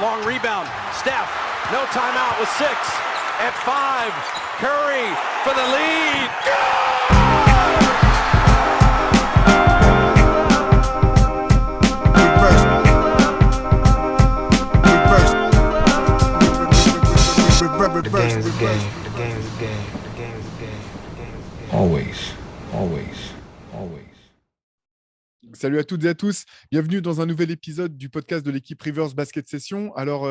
long rebound. Steph, no timeout with 6. At 5, Curry for the lead. The game's a game. The game's a game. The game's a game. The game's a game. Always, always, always. Salut à toutes et à tous, bienvenue dans un nouvel épisode du podcast de l'équipe Rivers Basket Session. Alors,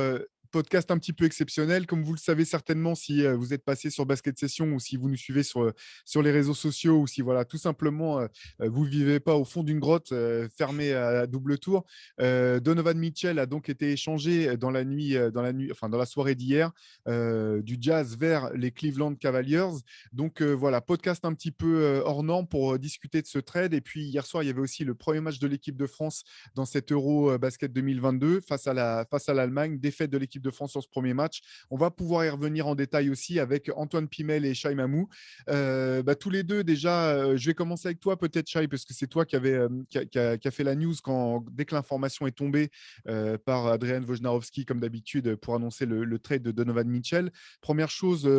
podcast un petit peu exceptionnel, comme vous le savez certainement si vous êtes passé sur Basket Session ou si vous nous suivez sur les réseaux sociaux ou si voilà, tout simplement vous ne vivez pas au fond d'une grotte fermée à double tour. Donovan Mitchell a donc été échangé dans la soirée d'hier du Jazz vers les Cleveland Cavaliers. Donc voilà, podcast un petit peu hors norme pour discuter de ce trade. Et puis hier soir, il y avait aussi le premier match de l'équipe de France dans cet Euro Basket 2022 face à l'Allemagne, défaite de l'équipe de France sur ce premier match. On va pouvoir y revenir en détail aussi avec Antoine Pimel et Shai Mamou. Tous les deux, déjà, je vais commencer avec toi peut-être, Shai, parce que c'est toi qui a fait la news dès que l'information est tombée par Adrian Wojnarowski, comme d'habitude, pour annoncer le trade de Donovan Mitchell. Première chose,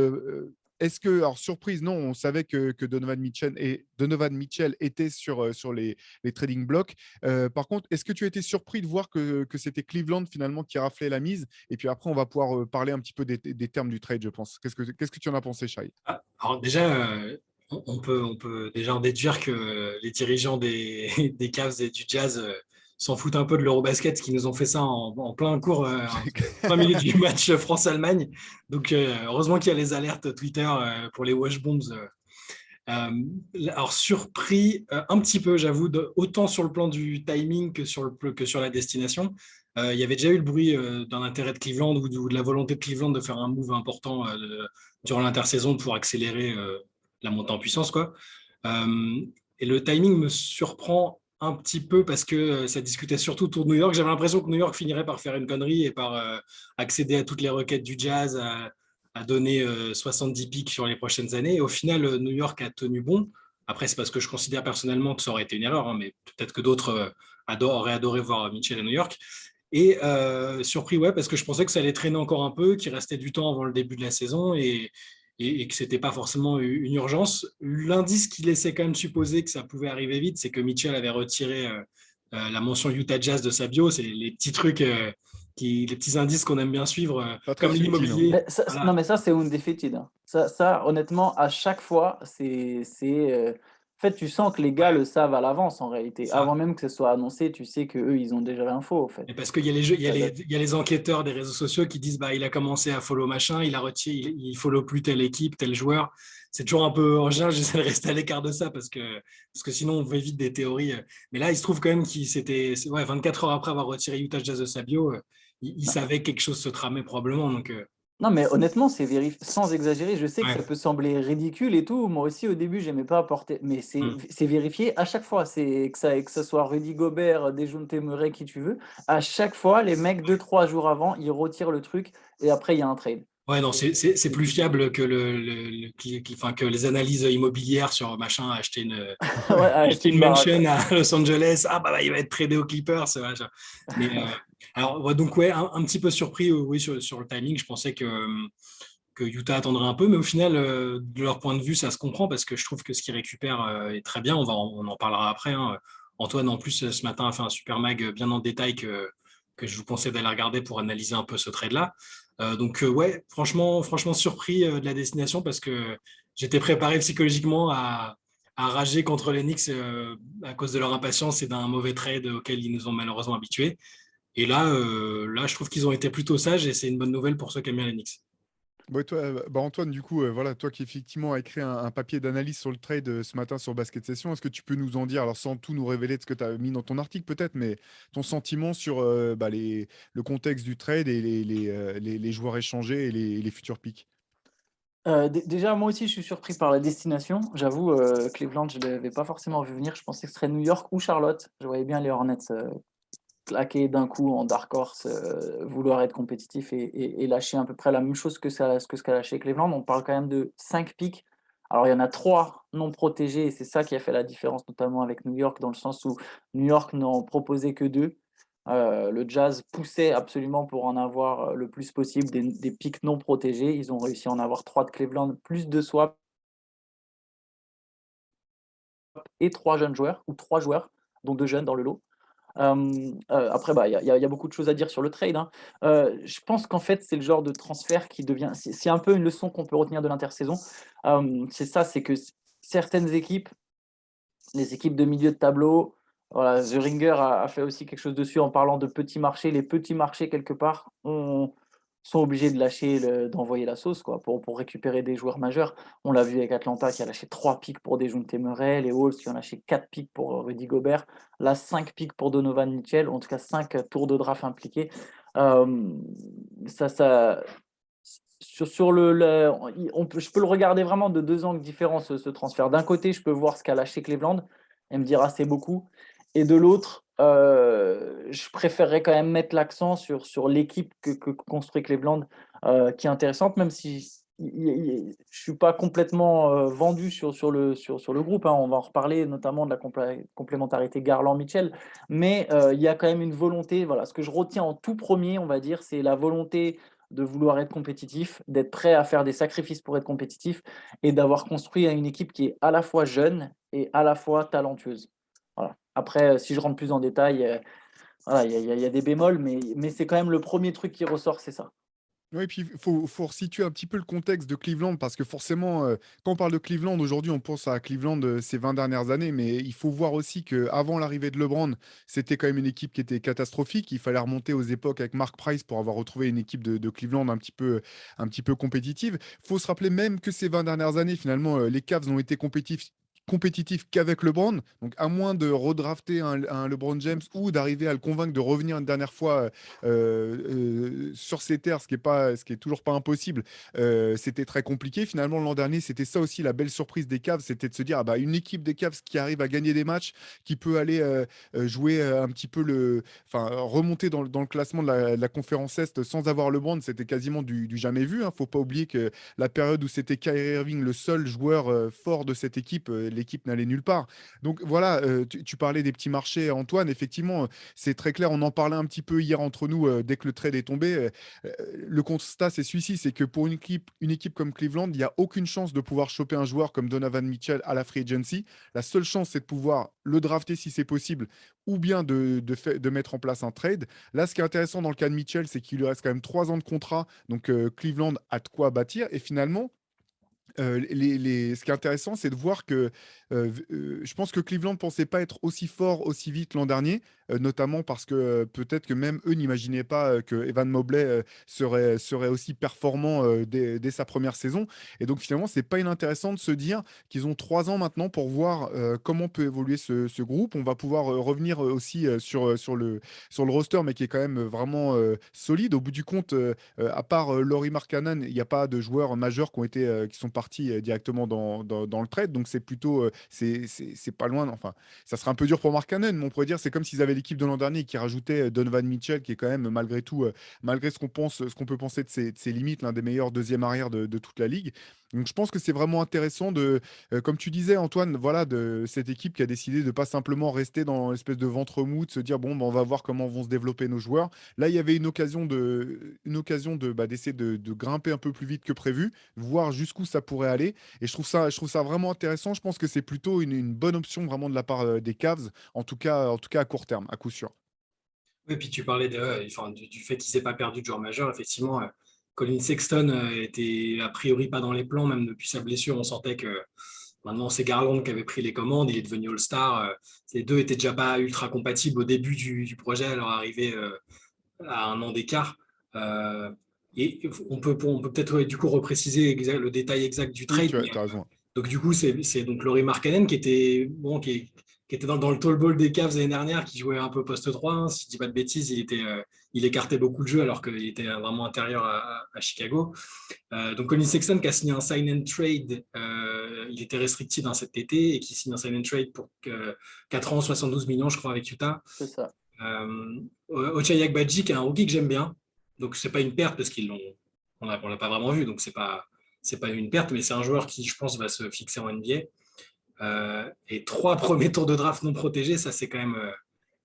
est-ce que, alors surprise, non, on savait que Donovan Mitchell était sur les trading blocks. Par contre, est-ce que tu as été surpris de voir que c'était Cleveland finalement qui raflait la mise? Et puis après, on va pouvoir parler un petit peu des termes du trade, je pense. Qu'est-ce que tu en as pensé, Shai? Alors déjà, on peut déjà en déduire que les dirigeants des Cavs et du Jazz s'en foutent un peu de l'Eurobasket, qui nous ont fait ça en plein cours, en plein milieu du match France-Allemagne. Donc heureusement qu'il y a les alertes Twitter pour les wash bombs. Alors surpris un petit peu, j'avoue, autant sur le plan du timing que sur la destination. Il y avait déjà eu le bruit d'un intérêt de Cleveland ou de la volonté de Cleveland de faire un move important durant l'intersaison pour accélérer la montée en puissance, quoi. Et le timing me surprend un petit peu parce que ça discutait surtout autour de New York. J'avais l'impression que New York finirait par faire une connerie et par accéder à toutes les requêtes du Jazz, à donner 70 pics sur les prochaines années. Et au final, New York a tenu bon. Après, c'est parce que je considère personnellement que ça aurait été une erreur, hein, mais peut-être que d'autres auraient adoré voir Mitchell à New York. Et surpris, ouais, parce que je pensais que ça allait traîner encore un peu, qu'il restait du temps avant le début de la saison et que ce n'était pas forcément une urgence. L'indice qui laissait quand même supposer que ça pouvait arriver vite, c'est que Mitchell avait retiré la mention Utah Jazz de sa bio. C'est les petits trucs, les petits indices qu'on aime bien suivre, comme l'immobilier. Mais ça, Voilà. non, mais ça, c'est undefeated, hein. Ça, honnêtement, à chaque fois, en fait, tu sens que les gars le savent à l'avance, en réalité. Ça. Avant même que ce soit annoncé, tu sais qu'eux, ils ont déjà l'info, en fait. Et parce qu'il y a il y a les enquêteurs des réseaux sociaux qui disent il a commencé à follow machin, il a retiré, il follow plus telle équipe, tel joueur. C'est toujours un peu en général, j'essaie de rester à l'écart de ça parce que sinon on évite des théories. Mais là, il se trouve quand même qu'il 24 heures après avoir retiré Utah Jazz de sa bio, il savait que quelque chose se tramait probablement. Donc, Non, mais honnêtement, c'est sans exagérer. Je sais que Ouais. ça peut sembler ridicule et tout. Moi aussi, au début, j'aimais pas apporter, mais c'est vérifié à chaque fois. C'est que ça soit Rudy Gobert, Dejounte Murray, qui tu veux. À chaque fois, les mecs 2-3 jours avant, ils retirent le truc et après il y a un trade. Ouais, non, c'est plus fiable que que les analyses immobilières sur machin, acheter acheter une baraque. mansion à Los Angeles, il va être tradé aux Clippers. Mais, alors, ouais, donc, ouais, un petit peu surpris oui, sur le timing. Je pensais que Utah attendrait un peu, mais au final, de leur point de vue, ça se comprend parce que je trouve que ce qu'ils récupèrent est très bien. On en parlera après, hein. Antoine, en plus, ce matin, a fait un super mag bien en détail que je vous conseille d'aller regarder pour analyser un peu ce trade-là. Donc, ouais, franchement surpris de la destination parce que j'étais préparé psychologiquement à rager contre les Knicks à cause de leur impatience et d'un mauvais trade auquel ils nous ont malheureusement habitués. Et là, je trouve qu'ils ont été plutôt sages et c'est une bonne nouvelle pour ceux qui aiment bien les Knicks. Ouais, toi, Antoine, du coup, voilà, toi qui effectivement a écrit un papier d'analyse sur le trade ce matin sur Basket Session, est-ce que tu peux nous en dire, alors sans tout nous révéler de ce que tu as mis dans ton article peut-être, mais ton sentiment sur le contexte du trade et les joueurs échangés et les futurs picks? Déjà, moi aussi, je suis surpris par la destination. J'avoue, Cleveland, je ne l'avais pas forcément vu venir. Je pensais que ce serait New York ou Charlotte. Je voyais bien les Hornets claquer d'un coup en dark horse, vouloir être compétitif et lâcher à peu près la même chose que ce qu'a lâché Cleveland. On parle quand même de 5 pics. Alors, il y en a 3 non protégés et c'est ça qui a fait la différence, notamment avec New York, dans le sens où New York n'en proposait que 2. Le Jazz poussait absolument pour en avoir le plus possible des pics non protégés. Ils ont réussi à en avoir 3 de Cleveland, plus de swap et 3 jeunes joueurs, ou 3 joueurs, dont 2 jeunes dans le lot. Après, il y a beaucoup de choses à dire sur le trade, hein. Je pense qu'en fait, c'est le genre de transfert qui devient. C'est un peu une leçon qu'on peut retenir de l'intersaison. C'est que certaines équipes, les équipes de milieu de tableau, voilà, The Ringer a fait aussi quelque chose dessus en parlant de petits marchés. Les petits marchés, quelque part, sont obligés de d'envoyer la sauce, quoi, pour récupérer des joueurs majeurs. On l'a vu avec Atlanta qui a lâché 3 pics pour Dejounte Murray, les Wolves qui ont lâché 4 pics pour Rudy Gobert, là 5 pics pour Donovan Mitchell, en tout cas 5 tours de draft impliqués. Euh, ça, je peux le regarder vraiment de 2 angles différents, ce transfert. D'un côté, je peux voir ce qu'a lâché Cleveland et me dire, ah, c'est beaucoup. Et de l'autre, je préférerais quand même mettre l'accent sur l'équipe que construit Cleveland, qui est intéressante, même si je ne suis pas complètement vendu sur le groupe, hein. On va en reparler, notamment de la complémentarité Garland-Mitchell. Mais il y a quand même une volonté. Voilà, ce que je retiens en tout premier, on va dire, c'est la volonté de vouloir être compétitif, d'être prêt à faire des sacrifices pour être compétitif et d'avoir construit une équipe qui est à la fois jeune et à la fois talentueuse. Voilà. Après, si je rentre plus en détail, voilà, il y a des bémols, mais c'est quand même le premier truc qui ressort, c'est ça. Oui, et puis il faut resituer un petit peu le contexte de Cleveland parce que forcément, quand on parle de Cleveland, aujourd'hui, on pense à Cleveland ces 20 dernières années, mais il faut voir aussi qu'avant l'arrivée de LeBron, c'était quand même une équipe qui était catastrophique. Il fallait remonter aux époques avec Mark Price pour avoir retrouvé une équipe de Cleveland un petit peu compétitive. Il faut se rappeler même que ces 20 dernières années, finalement, les Cavs ont été compétitifs qu'avec LeBron. Donc, à moins de redrafter un LeBron James ou d'arriver à le convaincre de revenir une dernière fois sur ses terres, ce qui est toujours pas impossible, c'était très compliqué. Finalement, l'an dernier, c'était ça aussi la belle surprise des Cavs, c'était de se dire, ah bah, une équipe des Cavs qui arrive à gagner des matchs, qui peut aller jouer un petit peu enfin, remonter dans le classement de la conférence Est sans avoir LeBron, c'était quasiment du jamais vu, hein. Faut pas oublier que la période où c'était Kyrie Irving, le seul joueur fort de cette équipe, l'équipe n'allait nulle part. Donc voilà, tu parlais des petits marchés, Antoine. Effectivement, c'est très clair. On en parlait un petit peu hier entre nous dès que le trade est tombé. Le constat, c'est celui-ci, c'est que pour une équipe comme Cleveland, il n'y a aucune chance de pouvoir choper un joueur comme Donovan Mitchell à la free agency. La seule chance, c'est de pouvoir le drafter si c'est possible, ou bien de mettre en place un trade. Là, ce qui est intéressant dans le cas de Mitchell, c'est qu'il lui reste quand même 3 ans de contrat. Donc Cleveland a de quoi bâtir. Et finalement, ce qui est intéressant, c'est de voir que je pense que Cleveland ne pensait pas être aussi fort aussi vite l'an dernier, notamment parce que peut-être que même eux n'imaginaient pas que Evan Mobley serait aussi performant dès sa première saison. Et donc finalement, c'est pas inintéressant de se dire qu'ils ont 3 ans maintenant pour voir comment peut évoluer ce groupe. On va pouvoir revenir aussi sur le roster, mais qui est quand même vraiment solide. Au bout du compte, à part Lauri Markkanen, il n'y a pas de joueurs majeurs qui sont partis directement dans le trade. Donc c'est plutôt, c'est pas loin. Enfin, ça serait un peu dur pour Markkanen, mais on pourrait dire c'est comme s'ils avaient l'équipe de l'an dernier qui rajoutait Donovan Mitchell, qui est quand même malgré tout, malgré ce qu'on peut penser de ses limites, l'un des meilleurs deuxième arrière de toute la ligue. Donc je pense que c'est vraiment intéressant comme tu disais Antoine, voilà, de cette équipe qui a décidé de pas simplement rester dans l'espèce de ventre mou, de se dire bon, on va voir comment vont se développer nos joueurs. Là, il y avait une occasion d'essayer de grimper un peu plus vite que prévu, voir jusqu'où ça pourrait aller. Et je trouve ça vraiment intéressant. Je pense que c'est plutôt une bonne option vraiment de la part des Cavs, en tout cas à court terme, à coup sûr. Oui, puis tu parlais du fait qu'il ne s'est pas perdu de joueur majeur. Effectivement, Colin Sexton était a priori pas dans les plans, même depuis sa blessure. On sentait que maintenant c'est Garland qui avait pris les commandes, il est devenu All-Star. Les deux étaient déjà pas ultra compatibles au début du projet, à leur arrivée à un an d'écart. Et on peut peut-être du coup repréciser le détail exact du Oui, trade. tu as raison. Donc du coup, c'est donc Lauri Markkanen qui était qui était dans le tall ball des Cavs l'année dernière, qui jouait un peu poste 3, hein, si je ne dis pas de bêtises, il écartait beaucoup de jeux alors qu'il était vraiment intérieur à Chicago. Donc Colin Sexton qui a signé un sign and trade, il était restricted dans cet été et qui signe un sign and trade pour 4 ans, 72 millions, je crois, avec Utah. C'est ça. Ochai Agbaji qui est un rookie que j'aime bien. Donc c'est pas une perte parce on l'a pas vraiment vu, donc c'est pas une perte, mais c'est un joueur qui, je pense, va se fixer en NBA. Et 3 premiers tours de draft non protégés, ça c'est quand même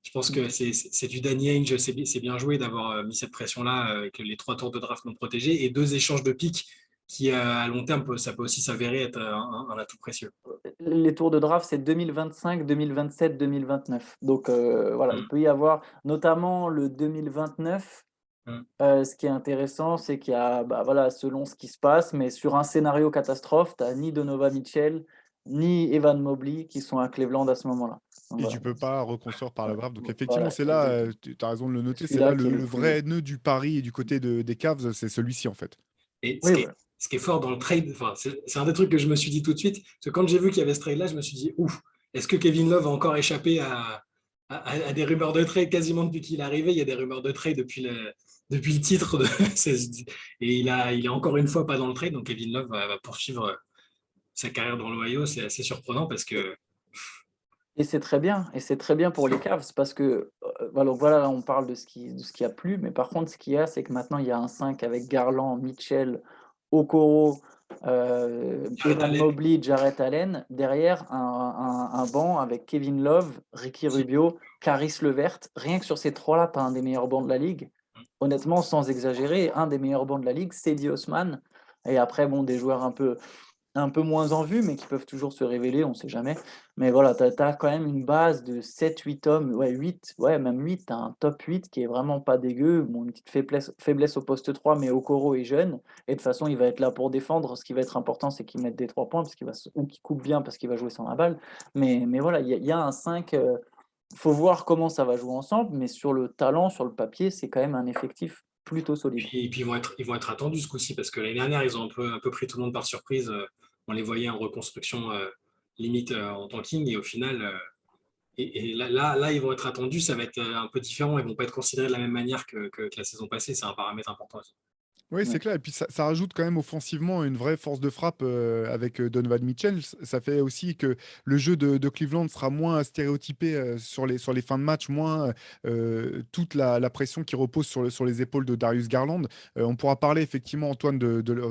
Je pense que c'est du Danny Ainge, c'est bien joué d'avoir mis cette pression-là avec les 3 tours de draft non protégés et 2 échanges de pics qui, à long terme, ça peut aussi s'avérer être un atout précieux. Les tours de draft, c'est 2025, 2027, 2029. Donc voilà, il peut y avoir notamment le 2029. Ce qui est intéressant, c'est qu'il y a, voilà, selon ce qui se passe, mais sur un scénario catastrophe, tu n'as ni Donovan Mitchell, ni Evan Mobley qui sont à Cleveland à ce moment-là. Donc, Et voilà. tu peux pas reconstruire par la draft. Donc Voilà, effectivement, c'est là, tu as raison de le noter, c'est là celui-là qui est le le plus- vrai nœud du pari et du côté des Cavs, c'est celui-ci en fait. Et Oui, voilà. ce qui est fort dans le trade, enfin, c'est un des trucs que je me suis dit tout de suite, parce que quand j'ai vu qu'il y avait ce trade-là, je me suis dit, ouf, est-ce que Kevin Love a encore échappé à des rumeurs de trade quasiment depuis qu'il est arrivé? Il y a des rumeurs de trade depuis le titre. Et il est encore une fois pas dans le trade, donc Kevin Love va poursuivre sa carrière dans l'Ohio. C'est assez surprenant parce que Et c'est très bien. Et c'est très bien pour les Cavs parce que voilà, là, on parle de ce qui a plu, mais par contre, ce qu'il y a, c'est que maintenant, il y a un 5 avec Garland, Mitchell, Okoro, Evan Allen. Mobley, Jarrett Allen. Derrière, un banc avec Kevin Love, Ricky Rubio, Caris Levert. Rien que sur ces trois-là, tu as un des meilleurs bancs de la ligue. Honnêtement, sans exagérer, un des meilleurs bancs de la ligue, Cedi Osman. Et après, bon, des joueurs un peu moins en vue, mais qui peuvent toujours se révéler, on ne sait jamais. Mais voilà, tu as quand même une base de 7-8 hommes, ouais, 8, ouais, même 8, tu as un top 8 qui est vraiment pas dégueu. Bon, une petite faiblesse au poste 3, mais Okoro est jeune. Et de toute façon, il va être là pour défendre. Ce qui va être important, c'est qu'il mette des 3 points, ou qu'il coupe bien parce qu'il va jouer sans la balle. Mais voilà, il y a un 5. Il faut voir comment ça va jouer ensemble, mais sur le talent, sur le papier, c'est quand même un effectif plutôt solide. Et puis ils vont être attendus ce coup-ci parce que l'année dernière, ils ont un peu pris tout le monde par surprise. On les voyait en reconstruction limite en tanking et au final, là, ils vont être attendus. Ça va être un peu différent. Ils vont pas être considérés de la même manière que la saison passée. C'est un paramètre important aussi. Oui, c'est Ouais. clair. Et puis ça rajoute quand même offensivement une vraie force de frappe avec Donovan Mitchell. Ça fait aussi que le jeu de Cleveland sera moins stéréotypé sur les fins de match, moins toute la pression qui repose sur les épaules de Darius Garland. On pourra parler effectivement, Antoine,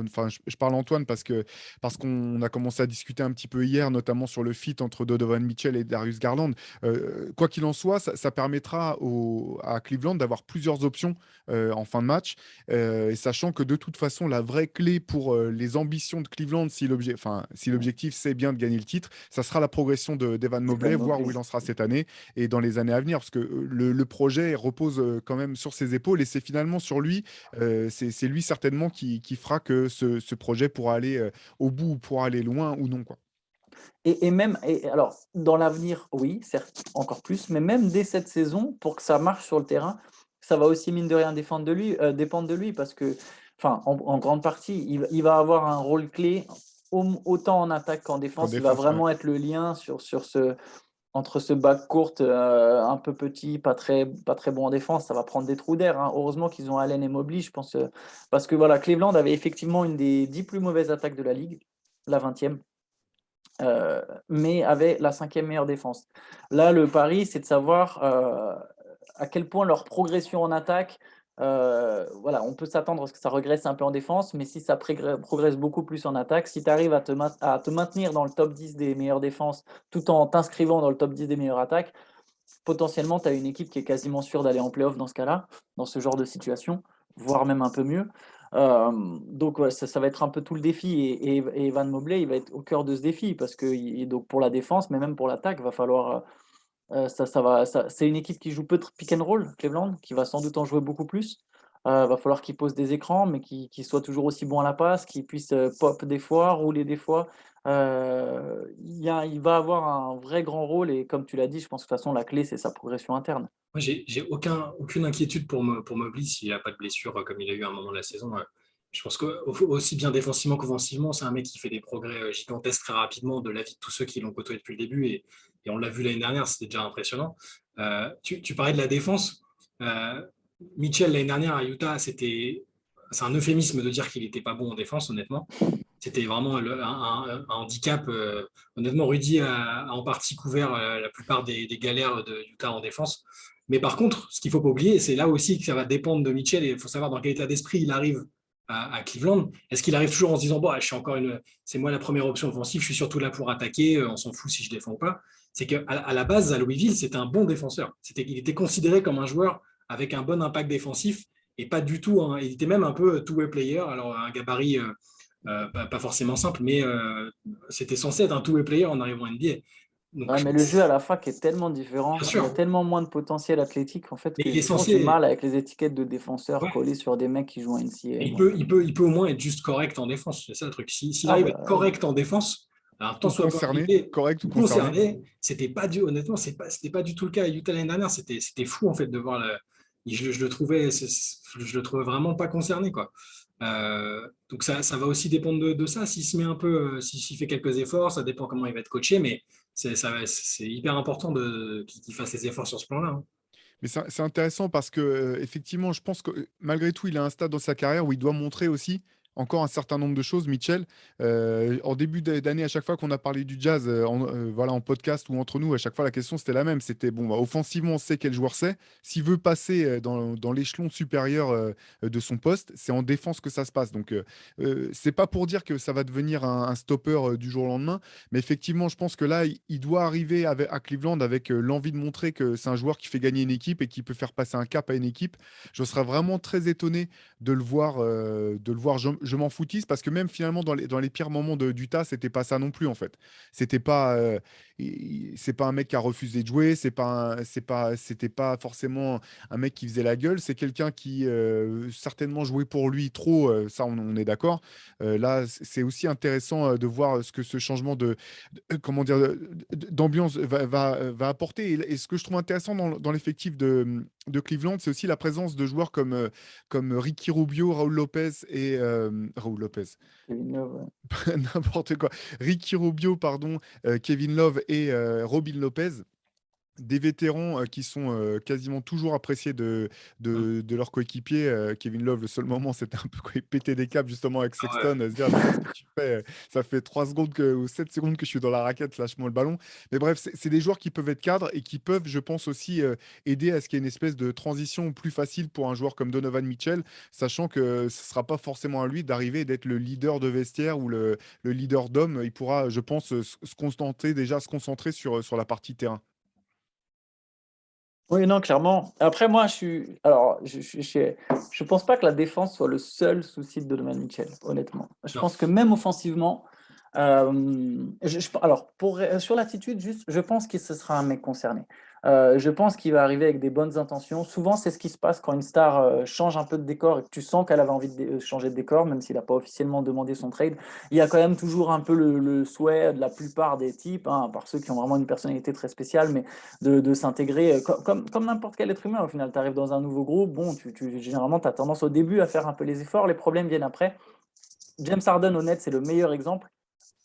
enfin, je parle Antoine parce qu'on a commencé à discuter un petit peu hier, notamment sur le fit entre Donovan Mitchell et Darius Garland. Quoi qu'il en soit, ça permettra à Cleveland d'avoir plusieurs options en fin de match. Et sachant que de toute façon, la vraie clé pour les ambitions de Cleveland, si l'objectif c'est bien de gagner le titre, ça sera la progression d'Evan Mobley, voir où il en sera cette année et dans les années à venir, parce que le projet repose quand même sur ses épaules et c'est finalement sur lui, c'est lui certainement qui fera que ce projet pourra aller au bout ou pourra aller loin ou non, quoi. Et même, alors, dans l'avenir, oui, certes, encore plus, mais même dès cette saison, pour que ça marche sur le terrain, ça va aussi, mine de rien, dépendre de lui, parce que, enfin, en grande partie, il va avoir un rôle clé, autant en attaque qu'en défense. Il va défense, vraiment être le lien entre ce backcourt un peu petit, pas très bon en défense. Ça va prendre des trous d'air, hein. Heureusement qu'ils ont Allen et Mobley, je pense, parce que voilà, Cleveland avait effectivement une des 10 plus mauvaises attaques de la ligue, la 20e. Mais avait la 5e meilleure défense. Là, le pari, c'est de savoir à quel point leur progression en attaque, voilà, on peut s'attendre à ce que ça regresse un peu en défense, mais si ça progresse beaucoup plus en attaque, si tu arrives à te maintenir dans le top 10 des meilleures défenses tout en t'inscrivant dans le top 10 des meilleures attaques, potentiellement, tu as une équipe qui est quasiment sûre d'aller en playoff dans ce cas-là, dans ce genre de situation, voire même un peu mieux. Donc ouais, ça va être un peu tout le défi et Evan Mobley, il va être au cœur de ce défi parce que donc pour la défense, mais même pour l'attaque, va falloir c'est une équipe qui joue peu de pick and roll, Cleveland, qui va sans doute en jouer beaucoup plus. Va falloir qu'il pose des écrans, mais qu'il soit toujours aussi bon à la passe, qu'il puisse pop des fois, rouler des fois. Il va avoir un vrai grand rôle et comme tu l'as dit, je pense que de toute façon la clé c'est sa progression interne. Moi, j'ai aucune inquiétude pour Mobley s'il n'a pas de blessure comme il a eu à un moment de la saison. Je pense que aussi bien défensivement qu'offensivement, c'est un mec qui fait des progrès gigantesques très rapidement de l'avis de tous ceux qui l'ont côtoyé depuis le début. Et on l'a vu l'année dernière, c'était déjà impressionnant. Tu parlais de la défense. Mitchell, l'année dernière à Utah, c'est un euphémisme de dire qu'il n'était pas bon en défense, honnêtement. C'était vraiment un handicap. Honnêtement, Rudy a en partie couvert la plupart des galères de Utah en défense. Mais par contre, ce qu'il ne faut pas oublier, c'est là aussi que ça va dépendre de Mitchell. Et il faut savoir dans quel état d'esprit il arrive à Cleveland. Est-ce qu'il arrive toujours en se disant bon, c'est moi la première option offensive, je suis surtout là pour attaquer, on s'en fout si je défends ou pas. c'est qu'à à la base, à Louisville, c'était un bon défenseur. Il était considéré comme un joueur avec un bon impact défensif et pas du tout. Il était même un peu two-way player. Alors, un gabarit pas forcément simple, mais c'était censé être un two-way player en arrivant en NBA. Donc, Ouais, mais le jeu à la fac est tellement différent. bien Il y a sûr, tellement moins de potentiel athlétique en fait mais que il est j'ai toujours du censé. mal avec les étiquettes de défenseurs Ouais, collées sur des mecs qui jouent en NCAA. il Moi. peut, il peut, il peut au moins être juste correct en défense. C'est ça le truc. S'il Ah arrive à être bah oui. correct en défense, alors tant Ou soit peu concerné, impliqué, correct ou ou concerné. concerné, c'était pas du, honnêtement, c'était pas du tout le cas à Utah l'année dernière. C'était fou en fait de voir le. Je le trouvais, je le trouvais vraiment pas concerné quoi. Donc ça va aussi dépendre de ça. S'il se met un peu, s'il fait quelques efforts, ça dépend comment il va être coaché, mais c'est hyper important qu'il fasse les efforts sur ce plan-là, hein. Mais c'est intéressant parce que effectivement, je pense que malgré tout, il a un stade dans sa carrière où il doit montrer aussi encore un certain nombre de choses, Mitchell. En début d'année, à chaque fois qu'on a parlé du Jazz, voilà, en podcast ou entre nous, à chaque fois la question c'était la même. C'était bon, bah, offensivement, on sait quel joueur c'est. S'il veut passer dans l'échelon supérieur de son poste, c'est en défense que ça se passe. Donc, c'est pas pour dire que ça va devenir un stopper du jour au lendemain, mais effectivement, je pense que là, il doit arriver à Cleveland avec l'envie de montrer que c'est un joueur qui fait gagner une équipe et qui peut faire passer un cap à une équipe. Je serais vraiment très étonné de le voir. Je m'en foutisse parce que même finalement, dans les pires moments d'Utah, c'était pas ça non plus, en fait. C'était pas, c'est pas un mec qui a refusé de jouer, c'était pas forcément un mec qui faisait la gueule, c'est quelqu'un qui certainement jouait pour lui trop, ça on est d'accord. Là, c'est aussi intéressant de voir ce que ce changement comment dire, d'ambiance va apporter. Et ce que je trouve intéressant dans l'effectif de Cleveland, c'est aussi la présence de joueurs comme Ricky Rubio, Raúl Lopez et Raúl Lopez, Kevin Love, ouais. n'importe quoi. Ricky Rubio, pardon, Kevin Love et Robin Lopez. Des vétérans qui sont quasiment toujours appréciés de leurs coéquipiers. Kevin Love, le seul moment, c'était un peu quand il pétait des câbles justement avec Ah ouais. Sexton, à se dire, mais qu'est-ce que tu fais? Ça fait 3 secondes ou 7 secondes que je suis dans la raquette, lâche-moi le ballon. Mais bref, c'est des joueurs qui peuvent être cadres et qui peuvent, je pense aussi, aider à ce qu'il y ait une espèce de transition plus facile pour un joueur comme Donovan Mitchell, sachant que ce ne sera pas forcément à lui d'arriver et d'être le leader de vestiaire ou le leader d'homme. Il pourra, je pense, se concentrer sur la partie terrain. Oui, non, clairement. Après, moi, alors, je pense pas que la défense soit le seul souci de Donovan Mitchell, honnêtement. Je Non. pense que même offensivement, alors, sur l'attitude, juste, je pense que ce sera un mec concerné. Je pense qu'il va arriver avec des bonnes intentions. Souvent, c'est ce qui se passe quand une star change un peu de décor et que tu sens qu'elle avait envie de changer de décor, même s'il n'a pas officiellement demandé son trade. Il y a quand même toujours un peu le souhait de la plupart des types, hein, à part ceux qui ont vraiment une personnalité très spéciale, mais de s'intégrer comme n'importe quel être humain. Au final, tu arrives dans un nouveau groupe, bon, généralement, tu as tendance au début à faire un peu les efforts, les problèmes viennent après. James Harden, honnête, c'est le meilleur exemple.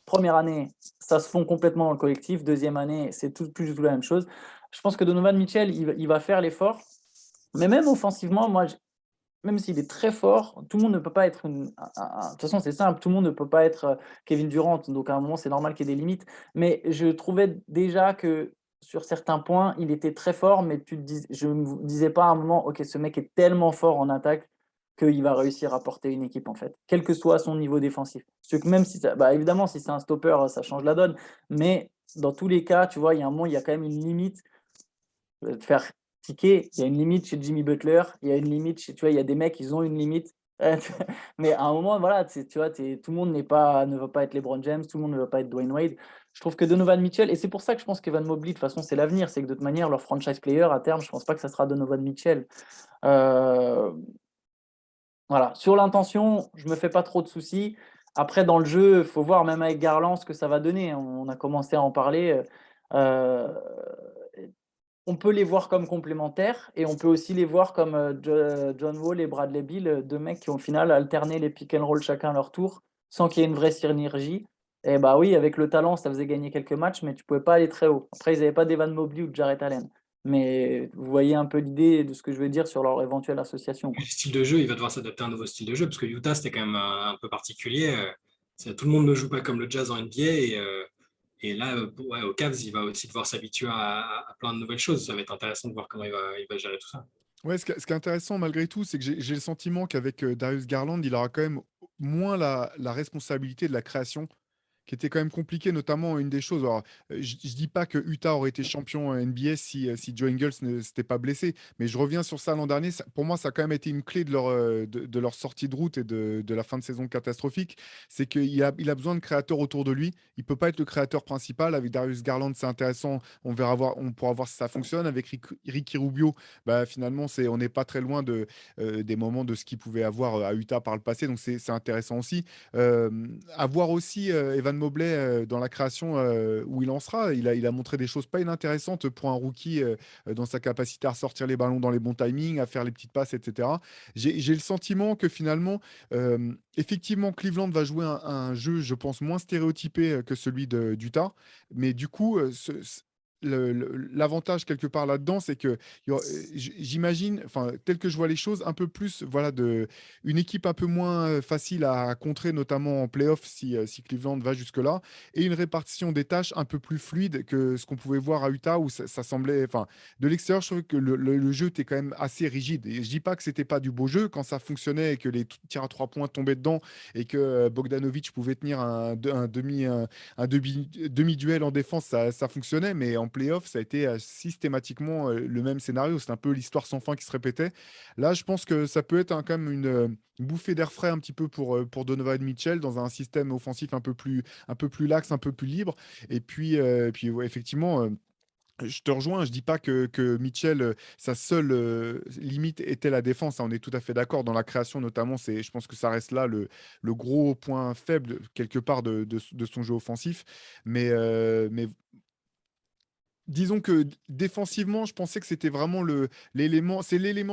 Première année, ça se fond complètement dans le collectif. Deuxième année, c'est plus du tout la même chose. Je pense que Donovan Mitchell, il va faire l'effort. Mais même offensivement, moi, même s'il est très fort, tout le monde ne peut pas être de toute façon, c'est simple, tout le monde ne peut pas être Kevin Durant. Donc, à un moment, c'est normal qu'il y ait des limites. Mais je trouvais déjà que sur certains points, il était très fort, mais je ne me disais pas à un moment, OK, ce mec est tellement fort en attaque qu'il va réussir à porter une équipe, en fait, quel que soit son niveau défensif. Parce que même si bah, évidemment, si c'est un stopper, ça change la donne. Mais dans tous les cas, tu vois, il y a un moment, il y a quand même une limite de faire tiquer. Il y a une limite chez Jimmy Butler, il y a une limite chez, tu vois, il y a des mecs, ils ont une limite. Mais à un moment, voilà, tu vois, tout le monde ne va pas être LeBron James, tout le monde ne va pas être Dwayne Wade. Je trouve que Donovan Mitchell, et c'est pour ça que je pense qu'Evan Mobley, de toute façon, c'est l'avenir, c'est que de toute manière, leur franchise player, à terme, je pense pas que ça sera Donovan Mitchell. Euh, voilà, sur l'intention, je me fais pas trop de soucis. Après, dans le jeu, il faut voir même avec Garland ce que ça va donner. On a commencé à en parler. Euh, on peut les voir comme complémentaires et on peut aussi les voir comme John Wall et Bradley Beal, deux mecs qui ont au final alterné les pick and roll chacun à leur tour sans qu'il y ait une vraie synergie. Et bah oui, avec le talent, ça faisait gagner quelques matchs, mais tu pouvais pas aller très haut. Après, ils n'avaient pas d'Evan Mobley ou de Jarrett Allen. Mais vous voyez un peu l'idée de ce que je veux dire sur leur éventuelle association, Le quoi. style de jeu, il va devoir s'adapter à un nouveau style de jeu parce que Utah, c'était quand même un peu particulier. Tout le monde ne joue pas comme le Jazz en NBA et là, ouais, au Cavs, il va aussi devoir s'habituer à plein de nouvelles choses. Ça va être intéressant de voir comment il va gérer tout ça. Ouais, ce qui est intéressant malgré tout, c'est que j'ai le sentiment qu'avec Darius Garland, il aura quand même moins la responsabilité de la création qui était quand même compliqué, notamment une des choses. Alors, je ne dis pas que Utah aurait été champion NBA si Joe Ingles ne s'était pas blessé, mais je reviens sur ça l'an dernier. Pour moi, ça a quand même été une clé de leur sortie de route et de la fin de saison catastrophique. C'est qu'il a besoin de créateurs autour de lui. Il ne peut pas être le créateur principal. Avec Darius Garland, c'est intéressant. On pourra voir si ça fonctionne. Avec Ricky Rubio, bah, finalement, on n'est pas très loin des moments de ce qu'il pouvait avoir à Utah par le passé. Donc, c'est intéressant aussi. Avoir aussi Evan Mobley dans la création où il en sera. Il a montré des choses pas inintéressantes pour un rookie dans sa capacité à sortir les ballons dans les bons timings, à faire les petites passes, etc. J'ai le sentiment que finalement, effectivement, Cleveland va jouer un jeu, je pense, moins stéréotypé que celui d'Utah. Mais du coup, l'avantage quelque part là-dedans, c'est que j'imagine, enfin, tel que je vois les choses, un peu plus, voilà, une équipe un peu moins facile à contrer, notamment en playoff si Cleveland va jusque-là, et une répartition des tâches un peu plus fluide que ce qu'on pouvait voir à Utah où ça semblait, enfin, de l'extérieur, je trouvais que le jeu était quand même assez rigide. Et je dis pas que c'était pas du beau jeu quand ça fonctionnait et que les tirs à 3 points tombaient dedans et que Bogdanovic pouvait tenir un demi-duel en défense, ça fonctionnait, mais en playoff, ça a été systématiquement le même scénario. C'est un peu l'histoire sans fin qui se répétait. Là, je pense que ça peut être quand même une bouffée d'air frais un petit peu pour Donovan Mitchell dans un système offensif un peu plus lax, un peu plus libre. Et puis ouais, effectivement. Je te rejoins, je dis pas que Mitchell, sa seule limite était la défense, hein, on est tout à fait d'accord. Dans la création notamment, je pense que ça reste là le gros point faible quelque part de son jeu offensif. Mais disons que défensivement, je pensais que c'était vraiment l'élément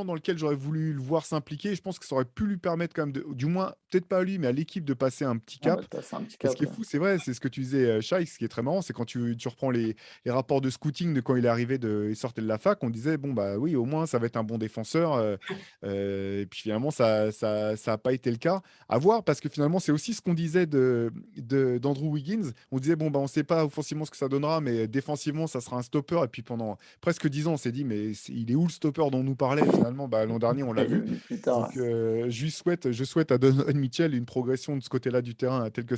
dans lequel j'aurais voulu le voir s'impliquer. Je pense que ça aurait pu lui permettre quand même, du moins, peut-être pas à lui, mais à l'équipe de passer un petit Ah bah, cap. c'est un petit Et ce cap. qui est fou, c'est vrai, c'est ce que tu disais, Shai, ce qui est très marrant, c'est quand tu reprends les rapports de scouting de quand il est arrivé, il sortait de la fac, on disait, bon, bah oui, au moins, ça va être un bon défenseur. Et puis finalement, ça a pas été le cas. À voir, parce que finalement, c'est aussi ce qu'on disait d'Andrew Wiggins. On disait, bon, bah, on ne sait pas offensivement ce que ça donnera, mais défensivement, ça sera un stopper. Et puis pendant presque 10 ans, on s'est dit, mais il est où le stopper dont on nous parlait finalement? Bah, l'an dernier, on l'a Il est vu. venu plus tard. Donc, je souhaite à Donovan Mitchell une progression de ce côté-là du terrain, telle que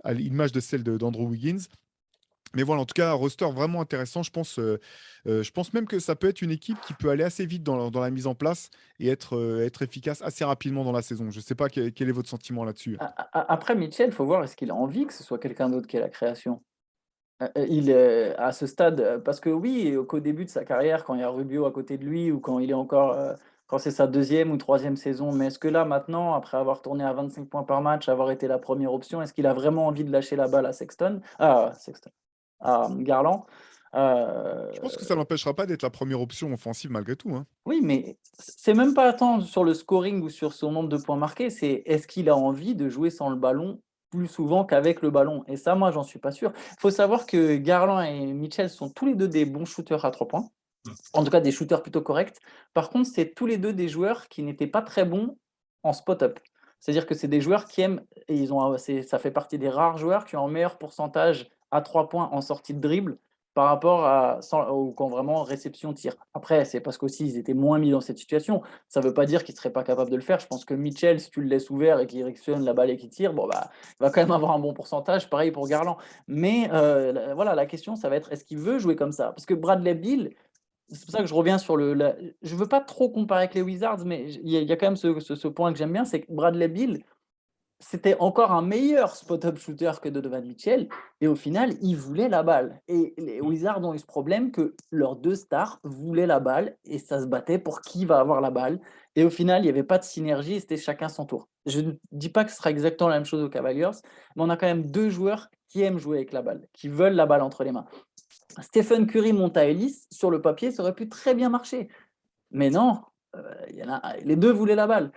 à l'image de celle d'Andrew Wiggins. Mais voilà, en tout cas, un roster vraiment intéressant. Je pense même que ça peut être une équipe qui peut aller assez vite dans la mise en place et être efficace assez rapidement dans la saison. Je ne sais pas quel est votre sentiment là-dessus. Après, Mitchell, il faut voir est-ce qu'il a envie que ce soit quelqu'un d'autre qui ait la création. À ce stade, parce que oui, qu'au début de sa carrière, quand il y a Rubio à côté de lui ou quand il est encore, quand c'est sa deuxième ou troisième saison, mais est-ce que là, maintenant, après avoir tourné à 25 points par match, avoir été la première option, est-ce qu'il a vraiment envie de lâcher la balle à Sexton, à Garland? Je pense que ça n'empêchera pas d'être la première option offensive malgré tout, hein. Oui, mais c'est même pas tant sur le scoring ou sur son nombre de points marqués, c'est est-ce qu'il a envie de jouer sans le ballon plus souvent qu'avec le ballon? Et ça, moi, j'en suis pas sûr. Il faut savoir que Garland et Mitchell sont tous les deux des bons shooters à 3 points, en tout cas des shooters plutôt corrects. Par contre, c'est tous les deux des joueurs qui n'étaient pas très bons en spot-up. C'est-à-dire que c'est des joueurs qui aiment, et ça fait partie des rares joueurs qui ont un meilleur pourcentage à 3 points en sortie de dribble par rapport ou quand vraiment réception tir. Après, c'est parce qu'aussi ils étaient moins mis dans cette situation. Ça ne veut pas dire qu'ils ne seraient pas capables de le faire. Je pense que Mitchell, si tu le laisses ouvert et qu'il réceptionne la balle et qu'il tire, bon, bah, il va quand même avoir un bon pourcentage. Pareil pour Garland. Mais voilà, la question, ça va être est-ce qu'il veut jouer comme ça? Parce que Bradley Beal, c'est pour ça que je reviens sur je ne veux pas trop comparer avec les Wizards, mais il y a quand même ce point que j'aime bien, c'est que Bradley Beal, c'était encore un meilleur spot-up shooter que Donovan Mitchell. Et au final, il voulait la balle. Et les Wizards ont eu ce problème que leurs deux stars voulaient la balle et ça se battait pour qui va avoir la balle. Et au final, il n'y avait pas de synergie et c'était chacun son tour. Je ne dis pas que ce sera exactement la même chose aux Cavaliers, mais on a quand même deux joueurs qui aiment jouer avec la balle, qui veulent la balle entre les mains. Stephen Curry, Monta Ellis, sur le papier, ça aurait pu très bien marcher. Mais non, les deux voulaient la balle.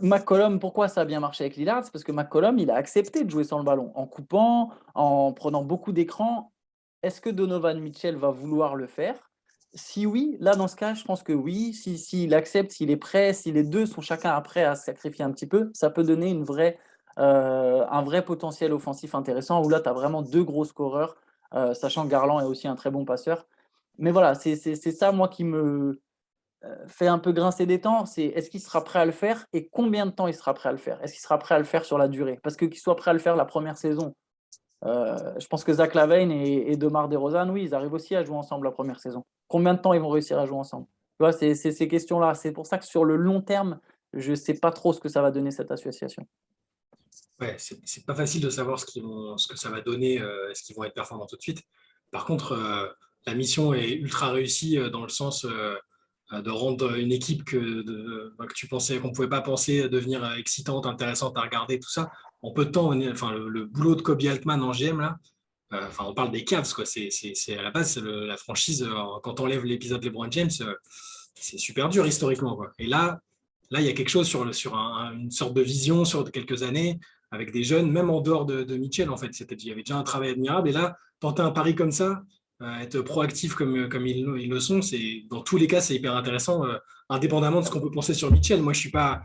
McCollum, pourquoi ça a bien marché avec Lillard? C'est parce que McCollum, il a accepté de jouer sans le ballon, en coupant, en prenant beaucoup d'écrans. Est-ce que Donovan Mitchell va vouloir le faire? Si oui, là, dans ce cas, je pense que oui. S'il accepte, s'il est prêt, si les deux sont chacun prêts à se sacrifier un petit peu, ça peut donner un vrai potentiel offensif intéressant, où là, tu as vraiment deux gros scoreurs, sachant que Garland est aussi un très bon passeur. Mais voilà, c'est ça, moi, fait un peu grincer des dents, c'est est-ce qu'il sera prêt à le faire et combien de temps il sera prêt à le faire? Est-ce qu'il sera prêt à le faire sur la durée? Parce que qu'il soit prêt à le faire la première saison, je pense que Zach LaVine et DeMar DeRozan, oui, ils arrivent aussi à jouer ensemble la première saison. Combien de temps ils vont réussir à jouer ensemble? Tu vois, c'est ces questions-là. C'est pour ça que sur le long terme, je ne sais pas trop ce que ça va donner cette association. Ouais, c'est pas facile de savoir ce que ça va donner, est-ce qu'ils vont être performants tout de suite. Par contre, la mission est ultra réussie dans le sens de rendre une équipe que tu pensais qu'on pouvait pas penser devenir excitante, intéressante à regarder, tout ça. En peu de temps, enfin, le boulot de Kobe Altman en GM, là, enfin, on parle des Cavs, quoi. C'est à la base, la franchise, quand on enlève l'épisode LeBron James, c'est super dur historiquement, quoi. Et là, il y a quelque chose sur une sorte de vision sur quelques années avec des jeunes, même en dehors de Mitchell, en fait. Il y avait déjà un travail admirable. Et là, tenter un pari comme ça, être proactif comme ils le sont, dans tous les cas, c'est hyper intéressant, indépendamment de ce qu'on peut penser sur Mitchell. Moi, je suis pas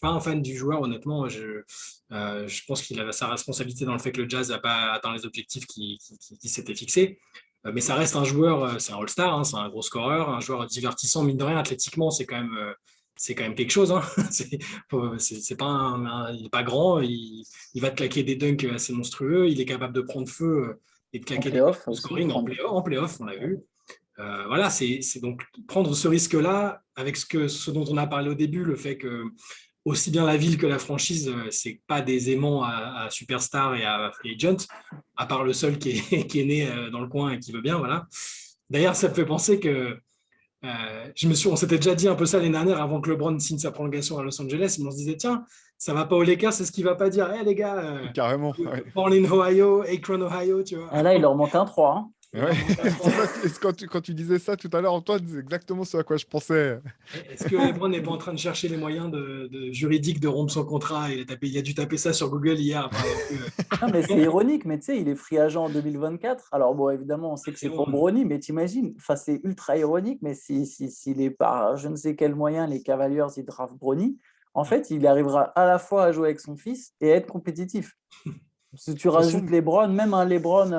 un fan du joueur, honnêtement. Je pense qu'il a sa responsabilité dans le fait que le Jazz n'a pas atteint les objectifs qui s'étaient fixés. Mais ça reste un joueur, c'est un All-Star, hein, c'est un gros scoreur, un joueur divertissant, mine de rien, athlétiquement, c'est quand même quelque chose. Hein. C'est pas il n'est pas grand, il va te claquer des dunks assez monstrueux, il est capable de prendre feu et de claquer des playoff au aussi, scoring en playoff, on l'a vu. Voilà, c'est donc prendre ce risque-là avec ce dont on a parlé au début, le fait que aussi bien la ville que la franchise, c'est pas des aimants à superstar et à free agent, à part le seul qui est né dans le coin et qui veut bien, voilà. D'ailleurs, ça me fait penser que on s'était déjà dit un peu ça l'année dernière avant que LeBron signe sa prolongation à Los Angeles, mais on se disait tiens, ça va pas aux Lakers, c'est ce qu'il va pas dire, les gars, Carrément. Ouais. born in Ohio, Akron, Ohio, tu vois. Et là, il leur manque un 3. Hein. Ouais. C'est ça, quand tu disais ça tout à l'heure, Antoine, c'est exactement ce à quoi je pensais. Est-ce que LeBron n'est pas en train de chercher les moyens juridiques de rompre son contrat? Il a dû taper ça sur Google hier. Non, mais c'est ironique, mais tu sais, il est free agent en 2024. Alors, bon, évidemment, on sait que c'est pour Bronny, mais t'imagines, c'est ultra ironique, mais s'il est par je ne sais quel moyen, les Cavaliers, ils draftent Bronny, en fait, il arrivera à la fois à jouer avec son fils et à être compétitif. Si tu rajoutes LeBron, même un LeBron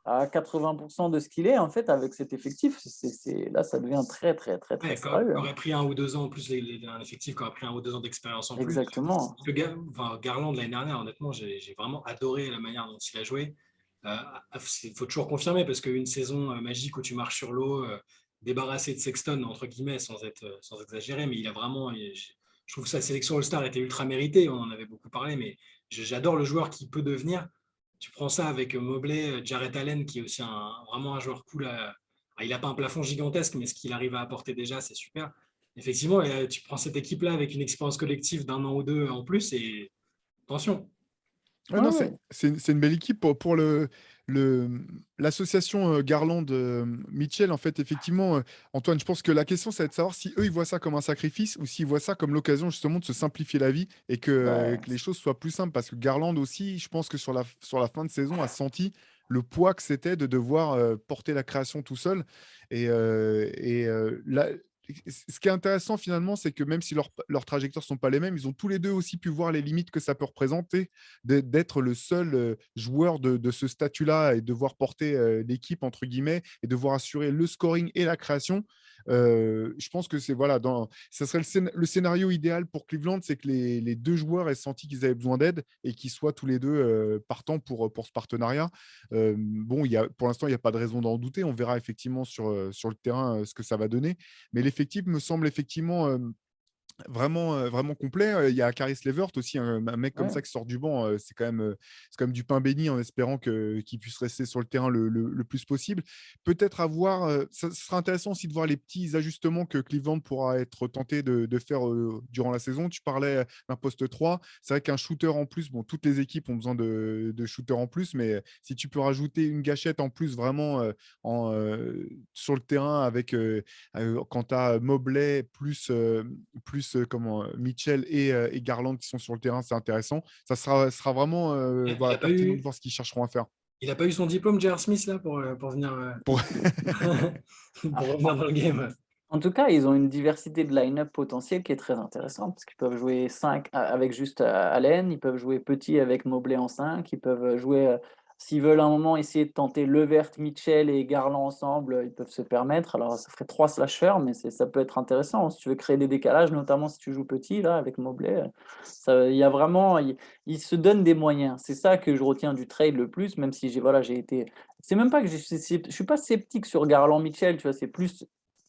à 80% de ce qu'il est, en fait, avec cet effectif, là, ça devient très, très, très, très sérieux. Il aurait pris 1 ou 2 ans en plus, un effectif qui aurait pris 1 ou 2 ans d'expérience en plus. Exactement. Parce que Garland, l'année dernière, honnêtement, j'ai vraiment adoré la manière dont il a joué. Il faut toujours confirmer, parce qu'une saison magique où tu marches sur l'eau, débarrassé de Sexton, entre guillemets, sans exagérer, mais je trouve que sa sélection All-Star était ultra méritée, on en avait beaucoup parlé, mais j'adore le joueur qui peut devenir. Tu prends ça avec Mobley, Jarrett Allen, qui est aussi vraiment un joueur cool. Il n'a pas un plafond gigantesque, mais ce qu'il arrive à apporter déjà, c'est super. Effectivement, tu prends cette équipe-là avec une expérience collective d'1 an ou 2 en plus, et attention. Ouais, non, c'est une belle équipe pour l'association Garland-Mitchell. En fait, effectivement, Antoine, je pense que la question, ça va être de savoir si eux, ils voient ça comme un sacrifice ou s'ils voient ça comme l'occasion justement de se simplifier la vie et que les choses soient plus simples. Parce que Garland aussi, je pense que sur la fin de saison, a senti le poids que c'était de devoir porter la création tout seul. Là, ce qui est intéressant finalement, c'est que même si leurs trajectoires ne sont pas les mêmes, ils ont tous les deux aussi pu voir les limites que ça peut représenter d'être le seul joueur de ce statut-là et devoir porter l'équipe, entre guillemets, et devoir assurer le scoring et la création. Je pense que ça serait le scénario idéal pour Cleveland, c'est que les deux joueurs aient senti qu'ils avaient besoin d'aide et qu'ils soient tous les deux partants pour ce partenariat. Pour l'instant, il n'y a pas de raison d'en douter. On verra effectivement sur le terrain ce que ça va donner. Mais l'effectif me semble effectivement vraiment complet. Il y a Caris LeVert aussi, un mec comme ça qui sort du banc. C'est quand même du pain béni en espérant qu'il puisse rester sur le terrain le plus possible. Peut-être ça sera intéressant aussi de voir les petits ajustements que Cleveland pourra être tenté de faire durant la saison. Tu parlais d'un poste 3. C'est vrai qu'un shooter en plus, toutes les équipes ont besoin de shooters en plus, mais si tu peux rajouter une gâchette en plus vraiment sur le terrain avec quand tu as Mobley plus Mitchell et Garland qui sont sur le terrain, c'est intéressant. Ça sera vraiment pertinent de voir ce qu'ils chercheront à faire. Il n'a pas eu son diplôme, J.R. Smith, là, pour venir, pour revenir dans le game. En tout cas, ils ont une diversité de line-up potentielle qui est très intéressante, parce qu'ils peuvent jouer 5 avec juste Allen, ils peuvent jouer petit avec Mobley en 5, ils peuvent jouer S'ils veulent à un moment essayer de tenter Levert, Mitchell et Garland ensemble, ils peuvent se permettre. Alors, ça ferait 3 slashers, mais ça peut être intéressant. Si tu veux créer des décalages, notamment si tu joues petit, là, avec Mobley, il y a vraiment, il se donne des moyens. C'est ça que je retiens du trade le plus, même si j'ai été. C'est même pas que je suis pas sceptique sur Garland, Mitchell, tu vois, c'est plus.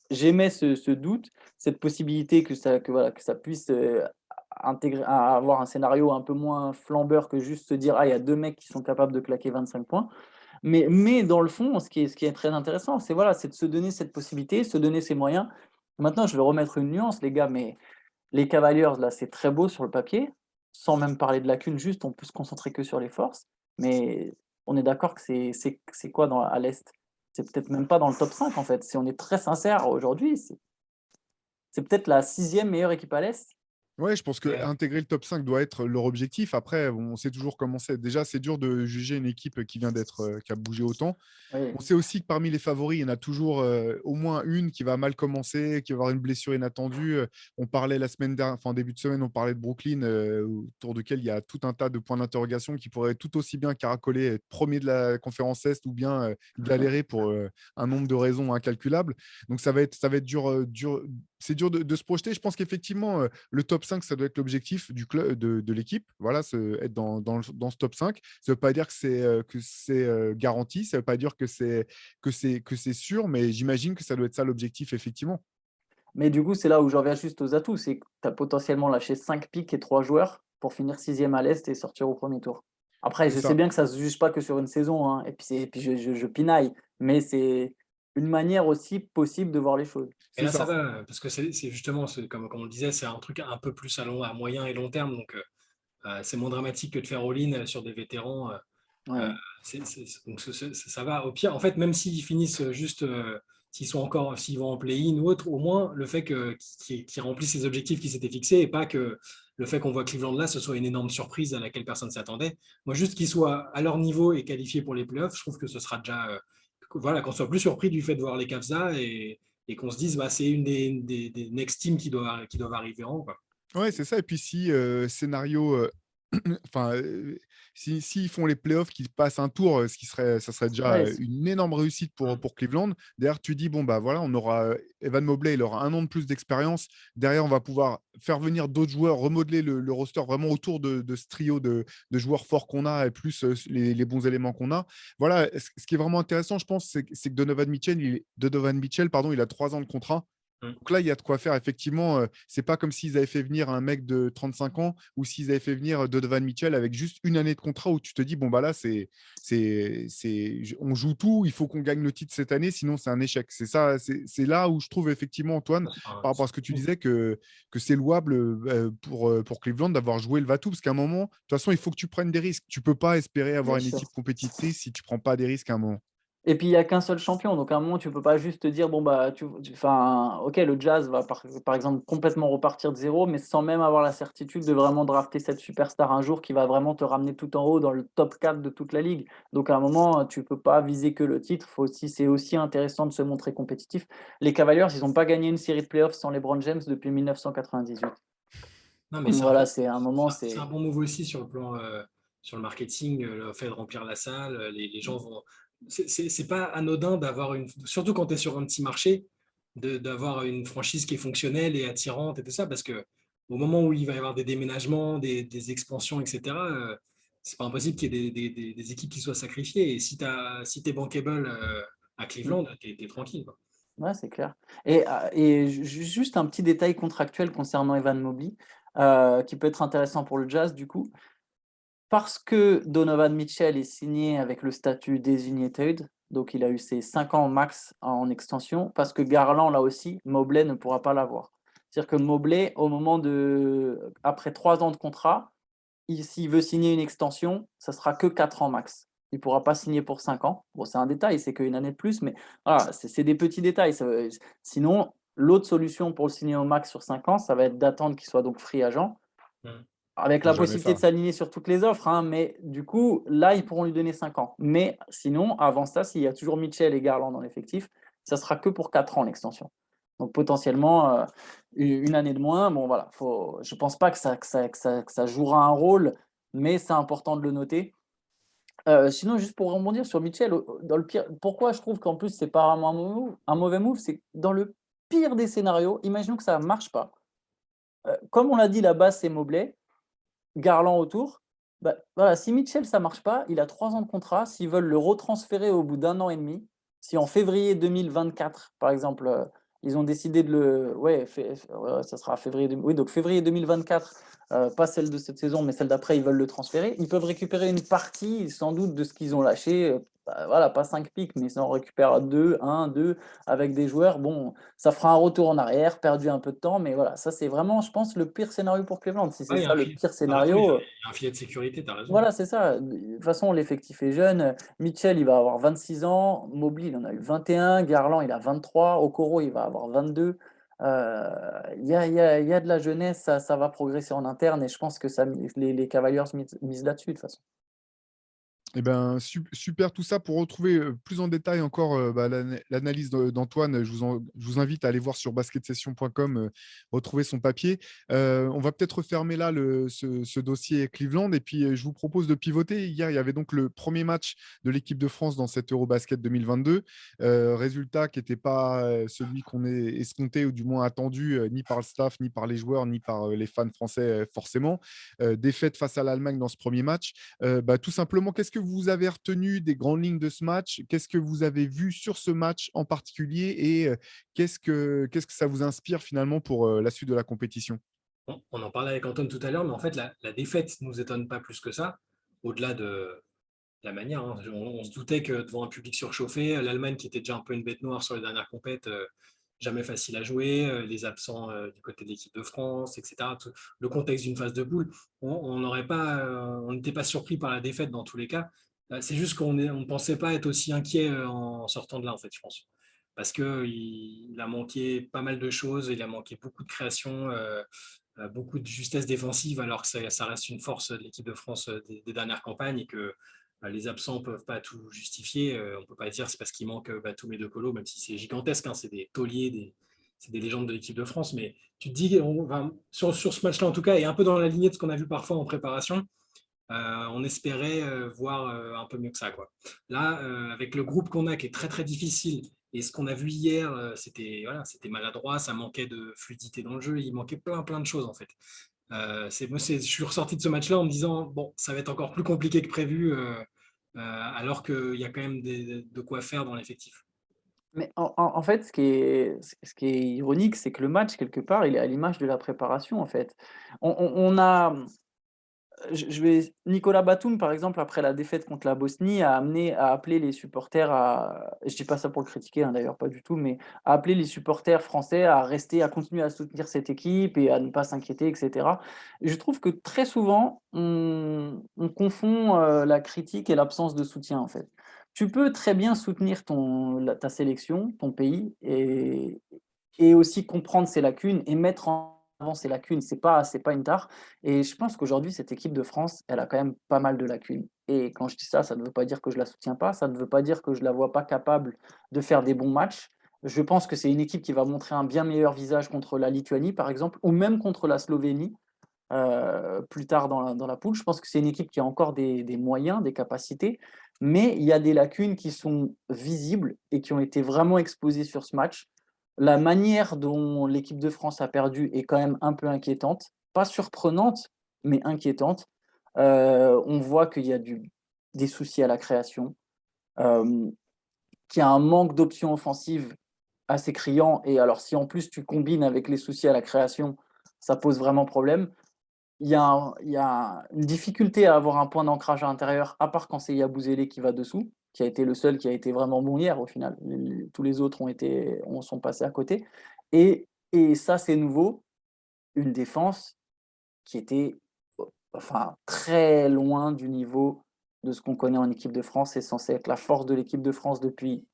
J'aimais ce doute, cette possibilité que ça puisse avoir un scénario un peu moins flambeur que juste se dire: «Ah, il y a 2 mecs qui sont capables de claquer 25 points». Mais dans le fond, ce qui est très intéressant, c'est de se donner cette possibilité, se donner ces moyens. Maintenant, je vais remettre une nuance, les gars, mais les Cavaliers, là, c'est très beau sur le papier, sans même parler de lacunes, juste on peut se concentrer que sur les forces. Mais on est d'accord que c'est quoi à l'Est? C'est peut-être même pas dans le top 5 en fait. Si on est très sincère aujourd'hui, c'est peut-être la sixième meilleure équipe à l'Est. Ouais, je pense Ouais. qu'intégrer le top 5 doit être leur objectif. Après, on sait toujours comment c'est. Déjà, c'est dur de juger une équipe qui a bougé autant. Oui. On sait aussi que parmi les favoris, il y en a toujours au moins une qui va mal commencer, qui va avoir une blessure inattendue. On parlait la semaine dernière, enfin en début de semaine, on parlait de Brooklyn, autour duquel il y a tout un tas de points d'interrogation qui pourraient tout aussi bien caracoler, être premier de la conférence Est ou bien galérer pour un nombre de raisons incalculables. Donc ça va être dur. C'est dur de se projeter. Je pense qu'effectivement, le top 5, ça doit être l'objectif du club, de l'équipe. Voilà, être dans ce top 5. Ça ne veut pas dire que c'est garanti. Ça ne veut pas dire que c'est sûr, mais j'imagine que ça doit être ça l'objectif, effectivement. Mais du coup, c'est là où j'en viens juste aux atouts, c'est que tu as potentiellement lâché 5 pics et 3 joueurs pour finir sixième à l'Est et sortir au premier tour. Après, C'est je sais ça. bien que ça ne se juge pas que sur une saison, hein, et puis je pinaille, mais c'est une manière aussi possible de voir les choses. Et C'est là, ça ça. va, parce que c'est justement, comme on le disait, c'est un truc un peu plus à moyen et long terme. Donc, c'est moins dramatique que de faire all-in sur des vétérans. Euh, Ouais. donc ça va. Au pire, en fait, même s'ils finissent juste, s'ils vont en play-in ou autre, au moins le fait qu'ils remplissent les objectifs qui s'étaient fixés et pas que le fait qu'on voit Cleveland là, ce soit une énorme surprise à laquelle personne ne s'attendait. Moi, juste qu'ils soient à leur niveau et qualifiés pour les playoffs, je trouve que ce sera déjà, voilà, qu'on soit plus surpris du fait de voir les Cavs là et qu'on se dise, bah, c'est une des next teams qui doivent arriver en haut, quoi. Ouais, c'est ça. Et puis si scénario, enfin, s'ils font les playoffs, qu'ils passent un tour, ça serait déjà Ouais, une énorme réussite pour Cleveland. Derrière, tu dis, bon, bah voilà, on aura Evan Mobley, il aura un an de plus d'expérience. Derrière, on va pouvoir faire venir d'autres joueurs, remodeler le roster vraiment autour de ce trio de joueurs forts qu'on a et plus les bons éléments qu'on a. Voilà, ce qui est vraiment intéressant, je pense, c'est que Donovan Mitchell, pardon, il a 3 ans de contrat. Mm. Donc là, il y a de quoi faire. Effectivement, c'est pas comme s'ils avaient fait venir un mec de 35 ans ou s'ils avaient fait venir Donovan Mitchell avec juste une année de contrat où tu te dis, bon, bah là, on joue tout, il faut qu'on gagne le titre cette année, sinon c'est un échec. C'est ça, c'est là où je trouve effectivement, Antoine, Enfin, par rapport à ce que tu disais, que c'est louable pour Cleveland d'avoir joué le va-tout, parce qu'à un moment, de toute façon, il faut que tu prennes des risques. Tu peux pas espérer avoir bien une sûr. équipe compétitrice si tu prends pas des risques à un moment. Et puis il y a qu'un seul champion, donc à un moment tu peux pas juste te dire bon bah enfin OK, le Jazz va par exemple complètement repartir de zéro, mais sans même avoir la certitude de vraiment drafter cette superstar un jour qui va vraiment te ramener tout en haut dans le top 4 de toute la ligue. Donc à un moment, tu peux pas viser que le titre, c'est aussi intéressant de se montrer compétitif. Les Cavaliers, ils ont pas gagné une série de playoffs sans LeBron James depuis 1998. non, mais Donc voilà, c'est un moment, c'est un bon move aussi sur le plan, sur le marketing, le fait de remplir la salle, les gens vont. C'est pas anodin d'avoir surtout quand tu es sur un petit marché, d'avoir une franchise qui est fonctionnelle et attirante et tout ça, parce que au moment où il va y avoir des déménagements, des expansions, etc., c'est pas impossible qu'il y ait des équipes qui soient sacrifiées. Et si t'es bankable à Cleveland, t'es tranquille, quoi. ouais, c'est clair. Et juste un petit détail contractuel concernant Evan Mobley, qui peut être intéressant pour le Jazz du coup. Parce que Donovan Mitchell est signé avec le statut designated, donc il a eu ses 5 ans max en extension, parce que Garland l'a aussi, Mobley ne pourra pas l'avoir. C'est-à-dire que Mobley, après 3 ans de contrat, s'il veut signer une extension, ça sera que 4 ans max. Il ne pourra pas signer pour 5 ans. Bon, c'est un détail, c'est qu'une année de plus, mais voilà, c'est des petits détails. Sinon, l'autre solution pour le signer au max sur 5 ans, ça va être d'attendre qu'il soit donc free agent, Mm. avec C'est la jamais possibilité de ça. s'aligner sur toutes les offres, hein, mais du coup, là, ils pourront lui donner 5 ans. Mais sinon, avant ça, s'il y a toujours Mitchell et Garland dans l'effectif, ça sera que pour 4 ans l'extension. Donc potentiellement, une année de moins. Bon, voilà, je ne pense pas que ça jouera un rôle, mais c'est important de le noter. Sinon, juste pour rebondir sur Mitchell, dans le pire, pourquoi je trouve qu'en plus c'est pas vraiment un mauvais move, c'est que dans le pire des scénarios, imaginons que ça ne marche pas. Comme on l'a dit, la base c'est Mobley, Garland autour. Bah, voilà, si Mitchell ça marche pas, il a 3 ans de contrat. S'ils veulent le retransférer au bout d'1 an et demi, si en février 2024, par exemple, ils ont décidé de le, ouais, ouais, ça sera février, oui, donc février 2024, pas celle de cette saison, mais celle d'après, ils veulent le transférer. Ils peuvent récupérer une partie, sans doute, de ce qu'ils ont lâché. Bah, voilà, pas 5 pics, mais ils en récupèrent 2, 1, 2, avec des joueurs. Bon, ça fera un retour en arrière, perdu un peu de temps, mais voilà, ça c'est vraiment, je pense, le pire scénario pour Cleveland. Si c'est Ouais, il y a ça un le filet. pire T'as raison, il y a scénario, il y a un filet de sécurité, t'as raison. voilà, c'est ça. De toute façon, l'effectif est jeune. Mitchell, il va avoir 26 ans. Mobley, il en a eu 21. Garland, il a 23. Okoro, il va avoir 22. Il y a de la jeunesse, ça va progresser en interne et je pense que les Cavaliers misent là-dessus de toute façon. Eh ben, super tout ça. Pour retrouver plus en détail encore l'analyse d'Antoine, je vous invite à aller voir sur basketsession.com, retrouver son papier. On va peut-être refermer là ce dossier Cleveland et puis je vous propose de pivoter. Hier, il y avait donc le premier match de l'équipe de France dans cet Eurobasket 2022. Résultat qui n'était pas celui qu'on est escompté ou du moins attendu ni par le staff, ni par les joueurs, ni par les fans français forcément. Défaite face à l'Allemagne dans ce premier match. Tout simplement, qu'est-ce que vous avez retenu des grandes lignes de ce match? Qu'est-ce que vous avez vu sur ce match en particulier et qu'est-ce que ça vous inspire finalement pour la suite de la compétition? On en parlait avec Antoine tout à l'heure, mais en fait, la défaite ne nous étonne pas plus que ça, au-delà de la manière. Hein. On se doutait que devant un public surchauffé, l'Allemagne qui était déjà un peu une bête noire sur les dernières compètes, jamais facile à jouer, les absents du côté de l'équipe de France, etc. Le contexte d'une phase de poule, on n'aurait pas, on n'était pas surpris par la défaite dans tous les cas. C'est juste qu'on ne pensait pas être aussi inquiet en sortant de là, en fait, je pense. Parce qu'il a manqué pas mal de choses, il a manqué beaucoup de création, beaucoup de justesse défensive, alors que ça reste une force de l'équipe de France des dernières campagnes et que les absents ne peuvent pas tout justifier. On ne peut pas dire c'est parce qu'il manque Batum et De Colo, même si c'est gigantesque, hein, c'est des tauliers, c'est des légendes de l'équipe de France. Mais tu te dis, sur ce match-là en tout cas, et un peu dans la lignée de ce qu'on a vu parfois en préparation, on espérait voir un peu mieux que ça, quoi. Là, avec le groupe qu'on a qui est très très difficile, et ce qu'on a vu hier, c'était maladroit, ça manquait de fluidité dans le jeu, il manquait plein de choses en fait. Je suis ressorti de ce match-là en me disant, bon, ça va être encore plus compliqué que prévu, alors qu'il y a quand même de quoi faire dans l'effectif. Mais en fait, ce qui est ironique, c'est que le match, quelque part, il est à l'image de la préparation, en fait. On a, Nicolas Batum, par exemple, après la défaite contre la Bosnie, a appelé les supporters à, je dis pas ça pour le critiquer, hein, d'ailleurs, pas du tout, mais a appelé les supporters français à rester, à continuer à soutenir cette équipe et à ne pas s'inquiéter, etc. Et je trouve que très souvent, on confond la critique et l'absence de soutien, en fait. Tu peux très bien soutenir ta sélection, ton pays, et aussi comprendre ses lacunes et mettre en avant ses lacunes. C'est pas une tare. Et je pense qu'aujourd'hui, cette équipe de France, elle a quand même pas mal de lacunes. Et quand je dis ça, ça ne veut pas dire que je la soutiens pas, ça ne veut pas dire que je la vois pas capable de faire des bons matchs. Je pense que c'est une équipe qui va montrer un bien meilleur visage contre la Lituanie, par exemple, ou même contre la Slovénie, plus tard dans la poule. Je pense que c'est une équipe qui a encore des moyens, des capacités, mais il y a des lacunes qui sont visibles et qui ont été vraiment exposées sur ce match. La manière dont l'équipe de France a perdu est quand même un peu inquiétante, pas surprenante, mais inquiétante. On voit qu'il y a des soucis à la création, qu'il y a un manque d'options offensives assez criant. Et alors, si en plus tu combines avec les soucis à la création, ça pose vraiment problème. Il y a une difficulté à avoir un point d'ancrage à l'intérieur, à part quand c'est Yabusele qui va dessous, qui a été le seul qui a été vraiment bon hier au final. Tous les autres sont passés à côté. Et ça, c'est nouveau. Une défense qui était enfin, très loin du niveau de ce qu'on connaît en équipe de France. C'est censé être la force de l'équipe de France depuis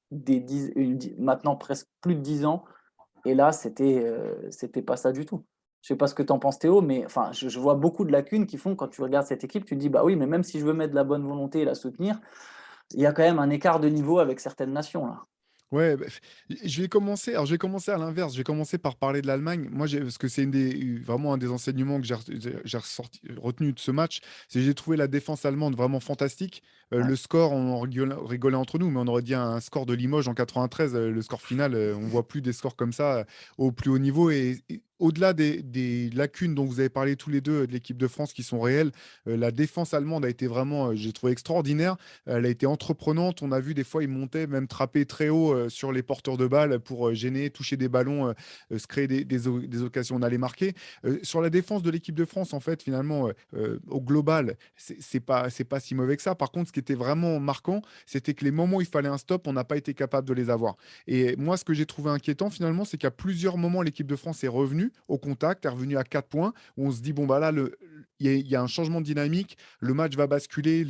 maintenant presque plus de 10 ans. Et là, c'était pas ça du tout. Je sais pas ce que tu en penses, Théo, mais enfin, je vois beaucoup de lacunes qui font, quand tu regardes cette équipe, tu te dis, bah oui, mais même si je veux mettre de la bonne volonté et la soutenir, il y a quand même un écart de niveau avec certaines nations, là. Ouais, je vais commencer à l'inverse. Je vais commencer par parler de l'Allemagne. Moi, parce que c'est vraiment un des enseignements que j'ai retenu de ce match, c'est que j'ai trouvé la défense allemande vraiment fantastique. Le score, on rigolait entre nous, mais on aurait dit un score de Limoges en 93. Le score final, on voit plus des scores comme ça au plus haut niveau. Et au-delà des lacunes dont vous avez parlé tous les deux de l'équipe de France qui sont réelles, la défense allemande a été vraiment, j'ai trouvé extraordinaire. Elle a été entreprenante. On a vu des fois, ils montaient, même trapper très haut sur les porteurs de balles pour gêner, toucher des ballons, se créer des occasions. On allait marquer. Sur la défense de l'équipe de France, en fait, finalement, au global, c'est pas si mauvais que ça. Par contre, ce qui était vraiment marquant, c'était que les moments où il fallait un stop, on n'a pas été capable de les avoir. Et moi, ce que j'ai trouvé inquiétant, finalement, c'est qu'à plusieurs moments, l'équipe de France est revenue au contact, est revenue à 4 points, où on se dit, bon, bah là, il y a un changement de dynamique, le match va basculer,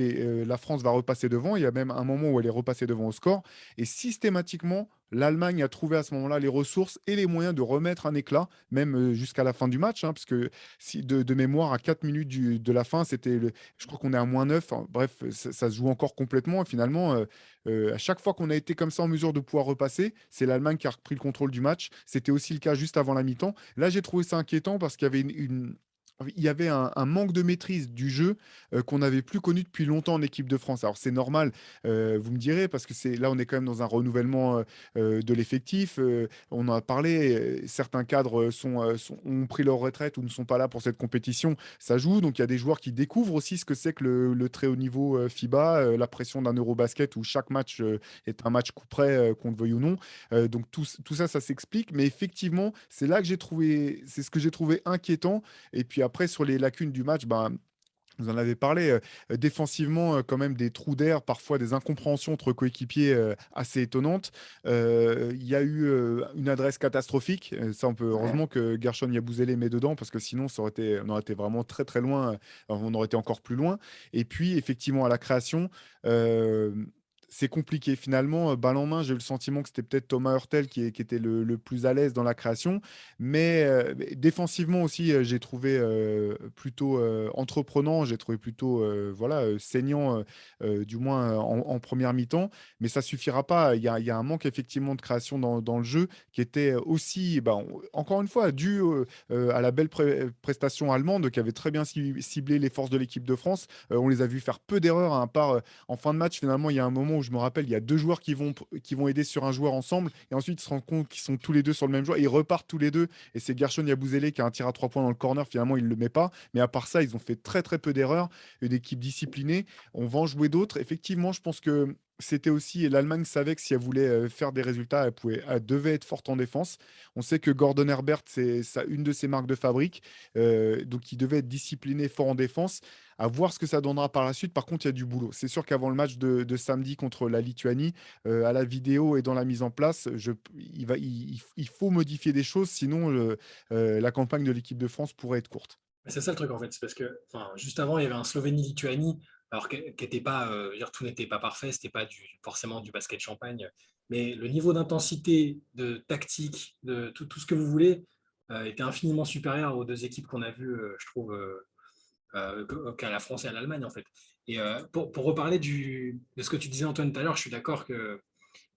la France va repasser devant. Il y a même un moment où elle est repassée devant au score. Et systématiquement, l'Allemagne a trouvé à ce moment-là les ressources et les moyens de remettre un éclat, même jusqu'à la fin du match, hein, parce que si, de mémoire, à 4 minutes de la fin, je crois qu'on est à -9. Hein. Bref, ça se joue encore complètement. Et finalement, à chaque fois qu'on a été comme ça en mesure de pouvoir repasser, c'est l'Allemagne qui a repris le contrôle du match. C'était aussi le cas juste avant la mi-temps. Là, j'ai trouvé ça inquiétant parce qu'il y avait il y avait un manque de maîtrise du jeu qu'on n'avait plus connu depuis longtemps en équipe de France. Alors c'est normal, vous me direz, parce que là on est quand même dans un renouvellement de l'effectif. On en a parlé, certains cadres ont pris leur retraite ou ne sont pas là pour cette compétition. Ça joue, donc il y a des joueurs qui découvrent aussi ce que c'est que le très haut niveau FIBA, la pression d'un Eurobasket où chaque match est un match coup près, qu'on le veuille ou non. Donc tout ça, ça s'explique. Mais effectivement, c'est ce que j'ai trouvé inquiétant. Et puis après, sur les lacunes du match, ben, vous en avez parlé, défensivement, quand même des trous d'air, parfois des incompréhensions entre coéquipiers assez étonnantes. Il y a eu une adresse catastrophique. Ça, heureusement que Gershon Yabusele met dedans, parce que sinon, on aurait été vraiment très très loin. On aurait été encore plus loin. Et puis, effectivement, à la création, euh, c'est compliqué. Finalement, balle en main, j'ai eu le sentiment que c'était peut-être Thomas Hurtel qui était le plus à l'aise dans la création. Mais défensivement aussi, j'ai trouvé plutôt entreprenant, j'ai trouvé plutôt voilà, saignant, du moins en première mi-temps. Mais ça suffira pas. Il y a un manque effectivement de création dans le jeu qui était aussi, bah, encore une fois, dû à la belle prestation allemande qui avait très bien ciblé les forces de l'équipe de France. On les a vus faire peu d'erreurs, hein, à part en fin de match. Finalement, il y a un moment où je me rappelle, il y a deux joueurs qui vont aider sur un joueur ensemble et ensuite ils se rendent compte qu'ils sont tous les deux sur le même joueur. Ils repartent tous les deux et c'est Gershon Yabusele qui a un tir à 3 points dans le corner. Finalement, il ne le met pas. Mais à part ça, ils ont fait très très peu d'erreurs. Une équipe disciplinée. On va en jouer d'autres. Effectivement, je pense que c'était aussi, et l'Allemagne savait que si elle voulait faire des résultats, elle devait être forte en défense. On sait que Gordon Herbert, c'est une de ses marques de fabrique. Donc, il devait être discipliné, fort en défense. À voir ce que ça donnera par la suite. Par contre, il y a du boulot. C'est sûr qu'avant le match de samedi contre la Lituanie, à la vidéo et dans la mise en place, il faut modifier des choses. Sinon, la campagne de l'équipe de France pourrait être courte. C'est ça le truc en fait, c'est parce que juste avant, il y avait un Slovénie-Lituanie, alors qui n'était pas, je veux dire, tout n'était pas parfait, c'était pas forcément du basket champagne, mais le niveau d'intensité, de tactique, de tout ce que vous voulez, était infiniment supérieur aux deux équipes qu'on a vues, je trouve, qu'à la France et à l'Allemagne en fait. Et pour reparler de ce que tu disais Antoine tout à l'heure, je suis d'accord que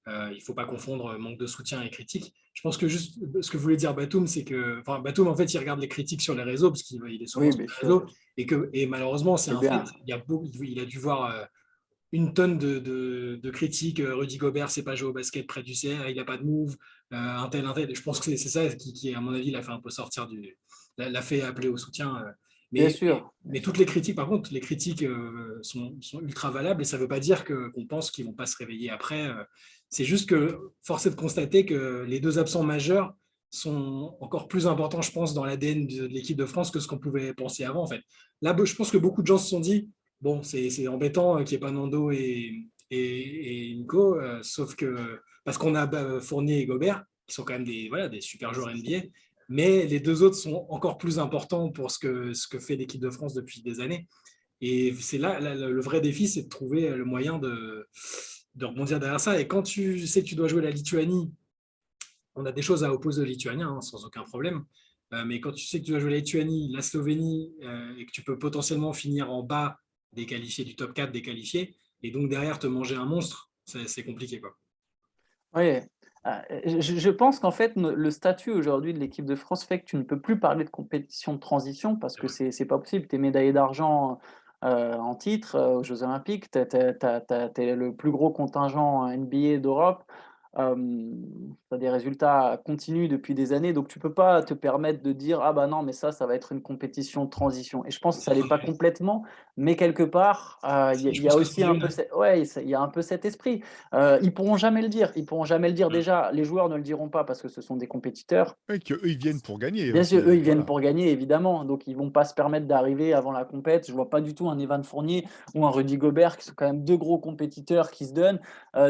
il ne faut pas confondre manque de soutien et critique. Je pense que juste ce que voulait dire Batum, c'est que Batum, en fait, il regarde les critiques sur les réseaux parce qu'il est souvent Oui, sur bien les sûr. réseaux et malheureusement, c'est C'est un fait. bien. Il a dû voir une tonne de critiques. Rudy Gobert, c'est pas jouer au basket près du CR, il n'a pas de move, un tel, un tel. Je pense que c'est ça qui, à mon avis, l'a fait un peu sortir l'a fait appeler au soutien. Bien Mais, mais, sûr. mais toutes les critiques, par contre, les critiques sont ultra valables et ça ne veut pas dire qu'on pense qu'ils ne vont pas se réveiller après. C'est juste que force est de constater que les deux absents majeurs sont encore plus importants, je pense, dans l'ADN de l'équipe de France que ce qu'on pouvait penser avant. En fait. Là, je pense que beaucoup de gens se sont dit, bon, c'est embêtant qu'il n'y ait pas Nando et Nico, sauf que parce qu'on a Fournier et Gobert, qui sont quand même des super joueurs NBA, mais les deux autres sont encore plus importants pour ce que fait l'équipe de France depuis des années. Et c'est là, le vrai défi, c'est de trouver le moyen de rebondir derrière ça. Et quand tu sais que tu dois jouer la Lituanie, on a des choses à opposer aux Lituaniens, hein, sans aucun problème. Mais quand tu sais que tu dois jouer la Lituanie, la Slovénie, et que tu peux potentiellement finir en bas des qualifiés du top 4 des qualifiés, et donc derrière te manger un monstre, c'est compliqué, quoi. Oui. Je pense qu'en fait, le statut aujourd'hui de l'équipe de France fait que tu ne peux plus parler de compétition de transition parce que c'est pas possible. Tu es médaillé d'argent en titre aux Jeux Olympiques. Tu es le plus gros contingent NBA d'Europe. Tu as des résultats continus depuis des années, donc tu peux pas te permettre de dire: «Ah bah non, mais ça va être une compétition de transition» et je pense que ça l'est pas complètement, mais quelque part, il Je y a pense que c'est aussi un jeune, peu hein. il y a un peu cet esprit. Ils pourront jamais le dire. Ils pourront jamais le dire. Mm. Déjà, les joueurs ne le diront pas parce que ce sont des compétiteurs. Ouais, qu'eux, ils viennent pour gagner Bien sûr, aussi. eux, ils viennent Voilà. pour gagner, évidemment, donc ils vont pas se permettre d'arriver avant la compète. Je vois pas du tout un Evan Fournier ou un Rudy Gobert, qui sont quand même 2 gros compétiteurs qui se donnent,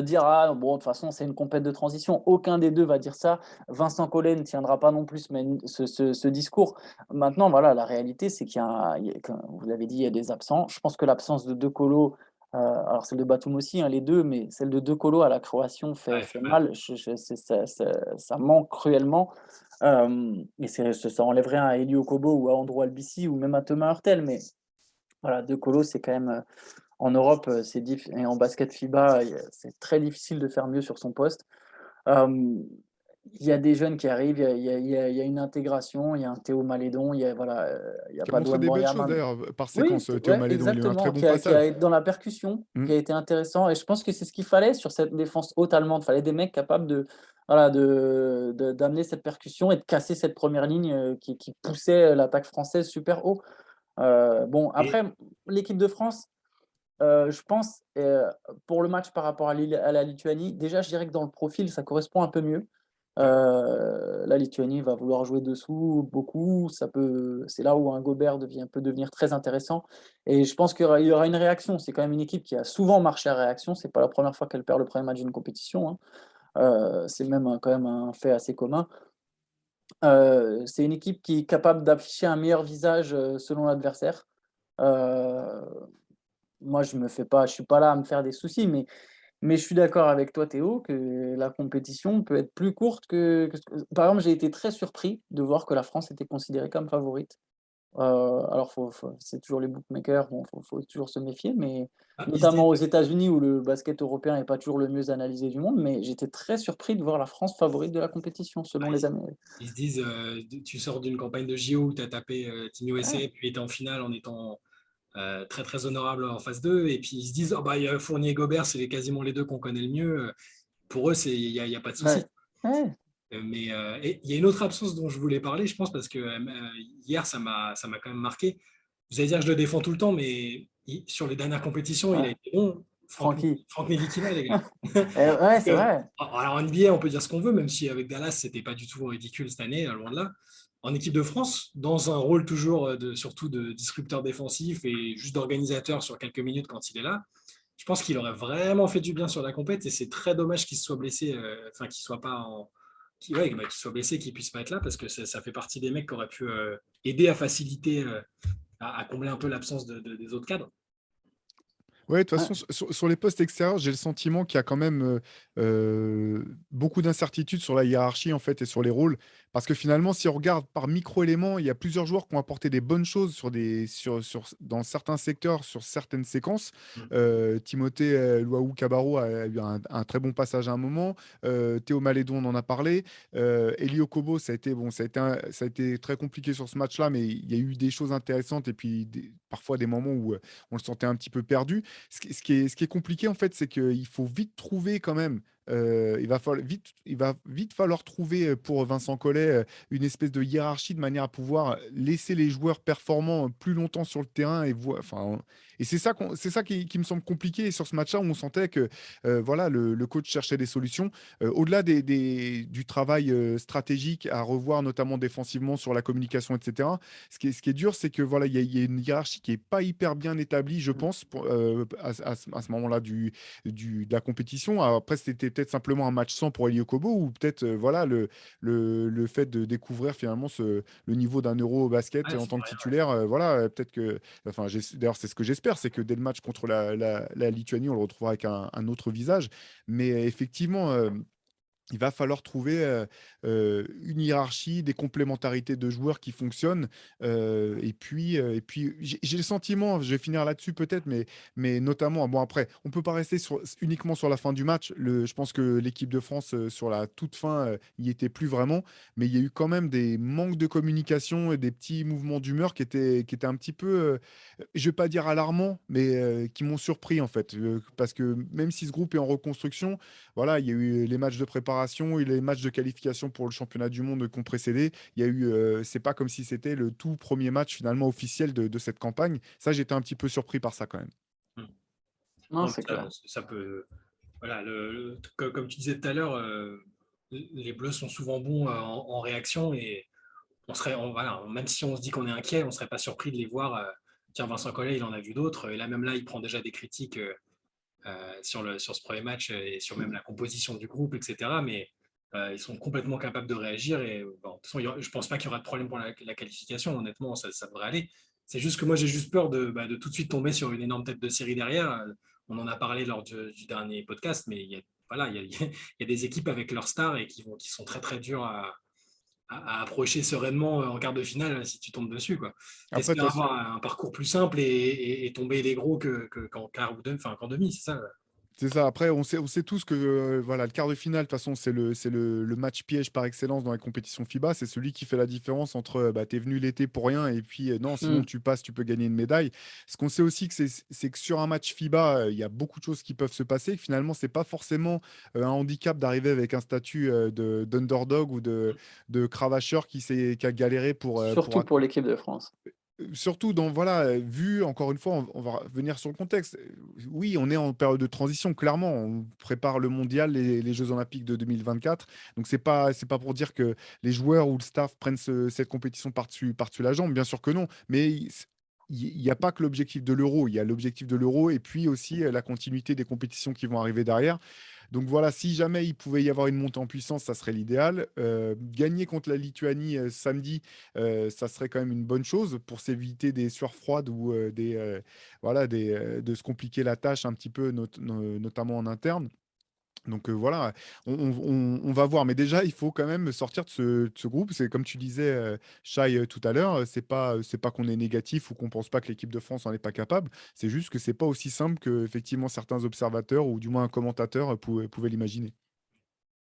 dire: «Ah bon, de toute façon, c'est une compète de transition». Aucun des 2 va dire ça. Vincent Collet ne tiendra pas non plus ce discours. Maintenant, voilà, la réalité, c'est qu'il y a, comme vous l'avez dit, il y a des absents. Je pense que l'absence de 2 colos, alors celle de Batum aussi, hein, les 2, mais celle de 2 colos à la Croatie Ouais, fait fait mal. mal. Ça manque cruellement. Et ça enlève rien à Elio Kobo ou à Andrew Albissi ou même à Thomas Hurtel, mais voilà, 2 colos, c'est quand même, en Europe, c'est et en basket FIBA, c'est très difficile de faire mieux sur son poste. Hem, il y a des jeunes qui arrivent, il y a une intégration, il y a un Théo Malédon, il y a Qui a pas de montré des belles choses Wembanyama. d'ailleurs, par Oui, séquence, t Théo ouais, Malédon. Il a eu un très exactement, bon qui passage. a dans la percussion, Mmh. qui a été intéressant et je pense que c'est ce qu'il fallait sur cette défense haute allemande. Il fallait des mecs capables de, voilà, d'amener cette percussion et de casser cette première ligne, qui poussait l'attaque française super haut. Bon, Et après, l'équipe de France, je pense, pour le match par rapport à la Lituanie, déjà, je dirais que dans le profil, ça correspond un peu mieux. ouais. La Lituanie va vouloir jouer dessous beaucoup, c'est là où un Gobert peut devenir très intéressant et je pense qu'il y aura une réaction. C'est quand même une équipe qui a souvent marché à réaction, c'est pas la première fois qu'elle perd le premier match d'une compétition, hein. C'est même quand même un fait assez commun. C'est une équipe qui est capable d'afficher un meilleur visage, selon l'adversaire. Heu, Moi je suis pas là à me faire des soucis, mais je suis d'accord avec toi Théo, que la compétition peut être plus courte que ce que par exemple, j'ai été très surpris de voir que la France était considérée comme favorite. Alors c'est toujours les bookmakers, bon, faut toujours se méfier, mais Ah, ils se notamment disent, aux États-Unis où le basket européen est pas toujours le mieux analysé du monde, mais j'étais très surpris de voir la France favorite de la compétition ah, selon les Américains. ils se disent, tu sors d'une campagne de JO où tu as tapé Team USA, Ouais, puis tu es en finale en étant très très honorable en phase 2 et puis ils se disent, oh, bah, il y a Fournier et Gobert, c'est quasiment les deux qu'on connaît le mieux. Pour eux, il y a pas de souci. ouais, ouais, Et il y a une autre absence dont je voulais parler, je pense, parce que hier, ça m'a quand même marqué. Vous allez dire que je le défends tout le temps, mais sur les dernières compétitions, il a ouais. été bon. Francky. Franck Ntilikina, les gars. Ouais, c'est vrai. Alors en NBA, on peut dire ce qu'on veut, même si avec Dallas, c'était pas du tout ridicule cette année, loin de là. En équipe de France, dans un rôle toujours surtout de disrupteur défensif et juste d'organisateur sur quelques minutes quand il est là, je pense qu'il aurait vraiment fait du bien sur la compète et c'est très dommage qu'il se soit blessé, enfin qu'il soit pas en, qu'il soit blessé, qu'il puisse pas être là parce que ça fait partie des mecs qui auraient pu aider à faciliter, à combler un peu l'absence des autres cadres. Ouais, de toute Ouais, façon, sur les postes extérieurs, j'ai le sentiment qu'il y a quand même beaucoup d'incertitudes sur la hiérarchie en fait et sur les rôles. Parce que finalement, si on regarde par micro-éléments, il y a plusieurs joueurs qui ont apporté des bonnes choses dans certains secteurs, sur certaines séquences. Mm. Timothée Luaou Cabarro a eu un très bon passage à un moment. Théo Malédon, on en a parlé. Elio Kobo, ça a été très compliqué sur ce match-là, mais il y a eu des choses intéressantes et puis parfois des moments où on le sentait un petit peu perdu. Ce qui est compliqué, en fait, c'est qu'il faut vite trouver quand même. Il va vite falloir trouver pour Vincent Collet une espèce de hiérarchie de manière à pouvoir laisser les joueurs performants plus longtemps sur le terrain et c'est ça qui me semble compliqué. Et sur ce match-là, où on sentait que voilà, le coach cherchait des solutions au-delà du travail stratégique à revoir, notamment défensivement sur la communication, etc. Ce qui est dur, c'est que voilà, il y a une hiérarchie qui est pas hyper bien établie, je pense, à ce moment-là de la compétition. Alors, après, c'était peut-être simplement un match sans pour Elio Kobo, ou peut-être voilà, le fait de découvrir finalement le niveau d'un euro au basket Ouais, en c'est tant que vrai. titulaire. Voilà, peut-être que, enfin, d'ailleurs, c'est ce que j'espère, c'est que dès le match contre la Lituanie, on le retrouvera avec un autre visage. Mais effectivement, il va falloir trouver une hiérarchie, des complémentarités de joueurs qui fonctionnent. Et puis j'ai le sentiment, je vais finir là-dessus peut-être, mais notamment, bon après, on ne peut pas rester uniquement sur la fin du match. Je pense que l'équipe de France, sur la toute fin, y était plus vraiment, mais il y a eu quand même des manques de communication et des petits mouvements d'humeur qui étaient un petit peu, je ne vais pas dire alarmants, mais qui m'ont surpris en fait. Parce que même si ce groupe est en reconstruction, voilà, il y a eu les matchs de préparation et les matchs de qualification pour le championnat du monde qui ont précédé. Il y a eu, c'est pas comme si c'était le tout premier match finalement officiel de cette campagne. Ça, j'étais un petit peu surpris par ça quand même. Non, Non, c'est clair. ça peut. Voilà, comme tu disais tout à l'heure, les Bleus sont souvent bons en réaction et voilà, même si on se dit qu'on est inquiet, on ne serait pas surpris de les voir. Tiens, Vincent Collet, il en a vu d'autres. Et là, même là, il prend déjà des critiques sur ce premier match et sur même la composition du groupe, etc. Mais ils sont complètement capables de réagir. Et bon, de toute façon, je ne pense pas qu'il y aura de problème pour la qualification. Honnêtement, ça devrait aller. C'est juste que moi, j'ai juste peur de tout de suite tomber sur une énorme tête de série derrière. On en a parlé lors du dernier podcast, mais voilà, il y a des équipes avec leurs stars et qui sont très, très dures à approcher sereinement en quart de finale si tu tombes dessus. Après, T'espères avoir un parcours plus simple et tomber les gros qu'en quart ou qu'en demi, c'est ça. c'est ça. Après, on sait tous que voilà, le quart de finale, de toute façon, c'est le match piège par excellence dans les compétitions FIBA. C'est celui qui fait la différence entre bah, t'es venu l'été pour rien et puis non, sinon Mm. tu passes, tu peux gagner une médaille. Ce qu'on sait aussi, c'est que sur un match FIBA, il y a beaucoup de choses qui peuvent se passer. Que finalement, c'est pas forcément un handicap d'arriver avec un statut d'underdog ou de cravacheur qui a galéré Surtout pour l'équipe de France. surtout voilà, vu encore une fois, on va revenir sur le contexte. Oui, on est en période de transition, clairement. On prépare le mondial, les Jeux Olympiques de 2024. Donc, c'est pas pour dire que les joueurs ou le staff prennent cette compétition par-dessus la jambe. Bien sûr que non. Mais il n'y a pas que l'objectif de l'Euro. Il y a l'objectif de l'Euro et puis aussi la continuité des compétitions qui vont arriver derrière. Donc voilà, si jamais il pouvait y avoir une montée en puissance, ça serait l'idéal. Gagner contre la Lituanie samedi, ça serait quand même une bonne chose pour s'éviter des sueurs froides ou voilà, de se compliquer la tâche un petit peu, notamment en interne. Donc voilà, on va voir. Mais déjà, il faut quand même sortir de ce groupe. C'est comme tu disais, Shai, tout à l'heure, c'est pas qu'on est négatif ou qu'on pense pas que l'équipe de France en est pas capable. C'est juste que c'est pas aussi simple que effectivement certains observateurs ou du moins un commentateur pouvaient l'imaginer.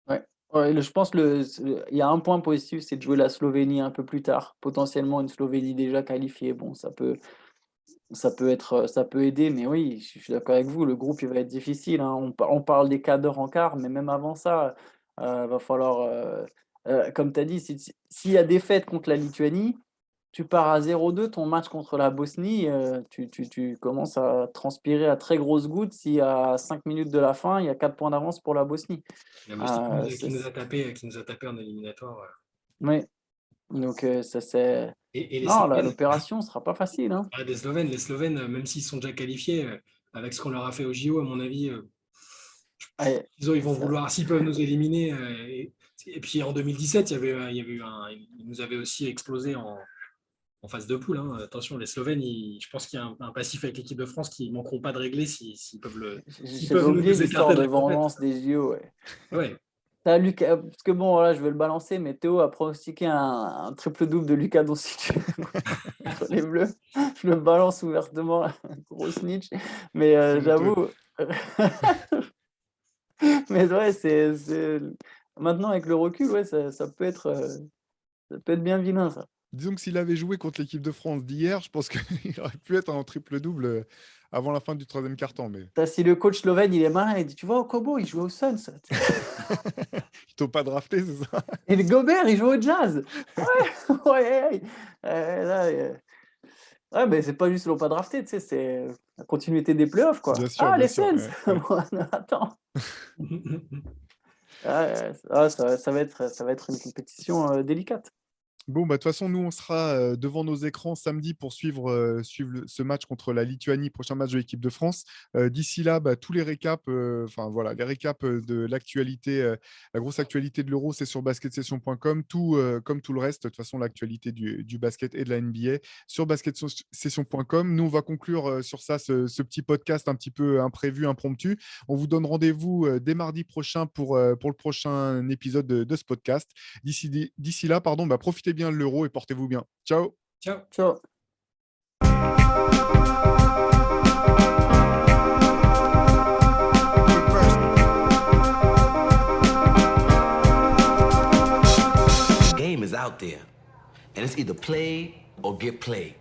Ouais. Ouais, je pense il y a un point positif, c'est de jouer la Slovénie un peu plus tard. Potentiellement une Slovénie déjà qualifiée. Bon, ça peut aider, mais oui, je suis d'accord avec vous, le groupe il va être difficile, hein. On parle des quarts d'heure en quart, mais même avant ça, va falloir, comme tu as dit, s'il y a défaite contre la Lituanie, tu pars à 0-2, ton match contre la Bosnie, tu commences à transpirer à très grosses gouttes si à 5 minutes de la fin, il y a 4 points d'avance pour la Bosnie. La Bosnie qui nous, C'est qui nous a tapé en éliminatoire. Oui, donc ça c'est Et les non, Slovènes, l'opération sera pas facile, hein. les Slovènes, même s'ils sont déjà qualifiés, avec ce qu'on leur a fait au JO, à mon avis, Ouais, ils vont ça vouloir, s'ils peuvent nous éliminer. Et puis en 2017, il y avait eu ils nous avaient aussi explosé en phase de poule, hein. Attention, les Slovènes, je pense qu'il y a un passif avec l'équipe de France qu'ils ne manqueront pas de régler s'ils s'ils j'avais peuvent nous oublié écarter l'histoire de de la compète. vengeance des JO, ouais. Ouais. T'as Lucas, parce que bon, voilà, je vais le balancer, mais Théo a pronostiqué un triple-double de Lucas Doncic contre les Bleus. Je le balance ouvertement, gros snitch. Mais C'est honteux. j'avoue, mais ouais, maintenant avec le recul, ouais, ça peut être bien vilain, ça. Disons que s'il avait joué contre l'équipe de France d'hier, je pense qu'il aurait pu être en triple-double avant la fin du troisième quart-temps. Mais Si le coach slovène, il est malin, il dit, tu vois, au Kobo, il jouait au Suns. ils t'ont pas drafté, c'est ça? Et le Gobert, il joue au Jazz. Ouais, ouais. Là, ouais, mais c'est pas juste qu'ils l'ont pas drafté, tu sais, c'est la continuité des playoffs, quoi. Ah, Bien les sûr. Suns! Ouais, ouais. Bon, attends. Ça va être une compétition délicate. Bon, bah, de toute façon, nous, on sera devant nos écrans samedi pour suivre ce match contre la Lituanie, prochain match de l'équipe de France. D'ici là, bah, tous les récaps, enfin voilà, les récaps de l'actualité, la grosse actualité de l'Euro, c'est sur basketsession.com. Tout, comme tout le reste, de toute façon, l'actualité du basket et de la NBA sur basketsession.com. Nous, on va conclure sur ça, ce petit podcast un petit peu imprévu, impromptu. On vous donne rendez-vous dès mardi prochain pour le prochain épisode de ce podcast. D'ici là, pardon, bah, profitez bien de l'Euro et portez-vous bien. Ciao. Ciao. Ciao. Game is out there, and it's either play or get played.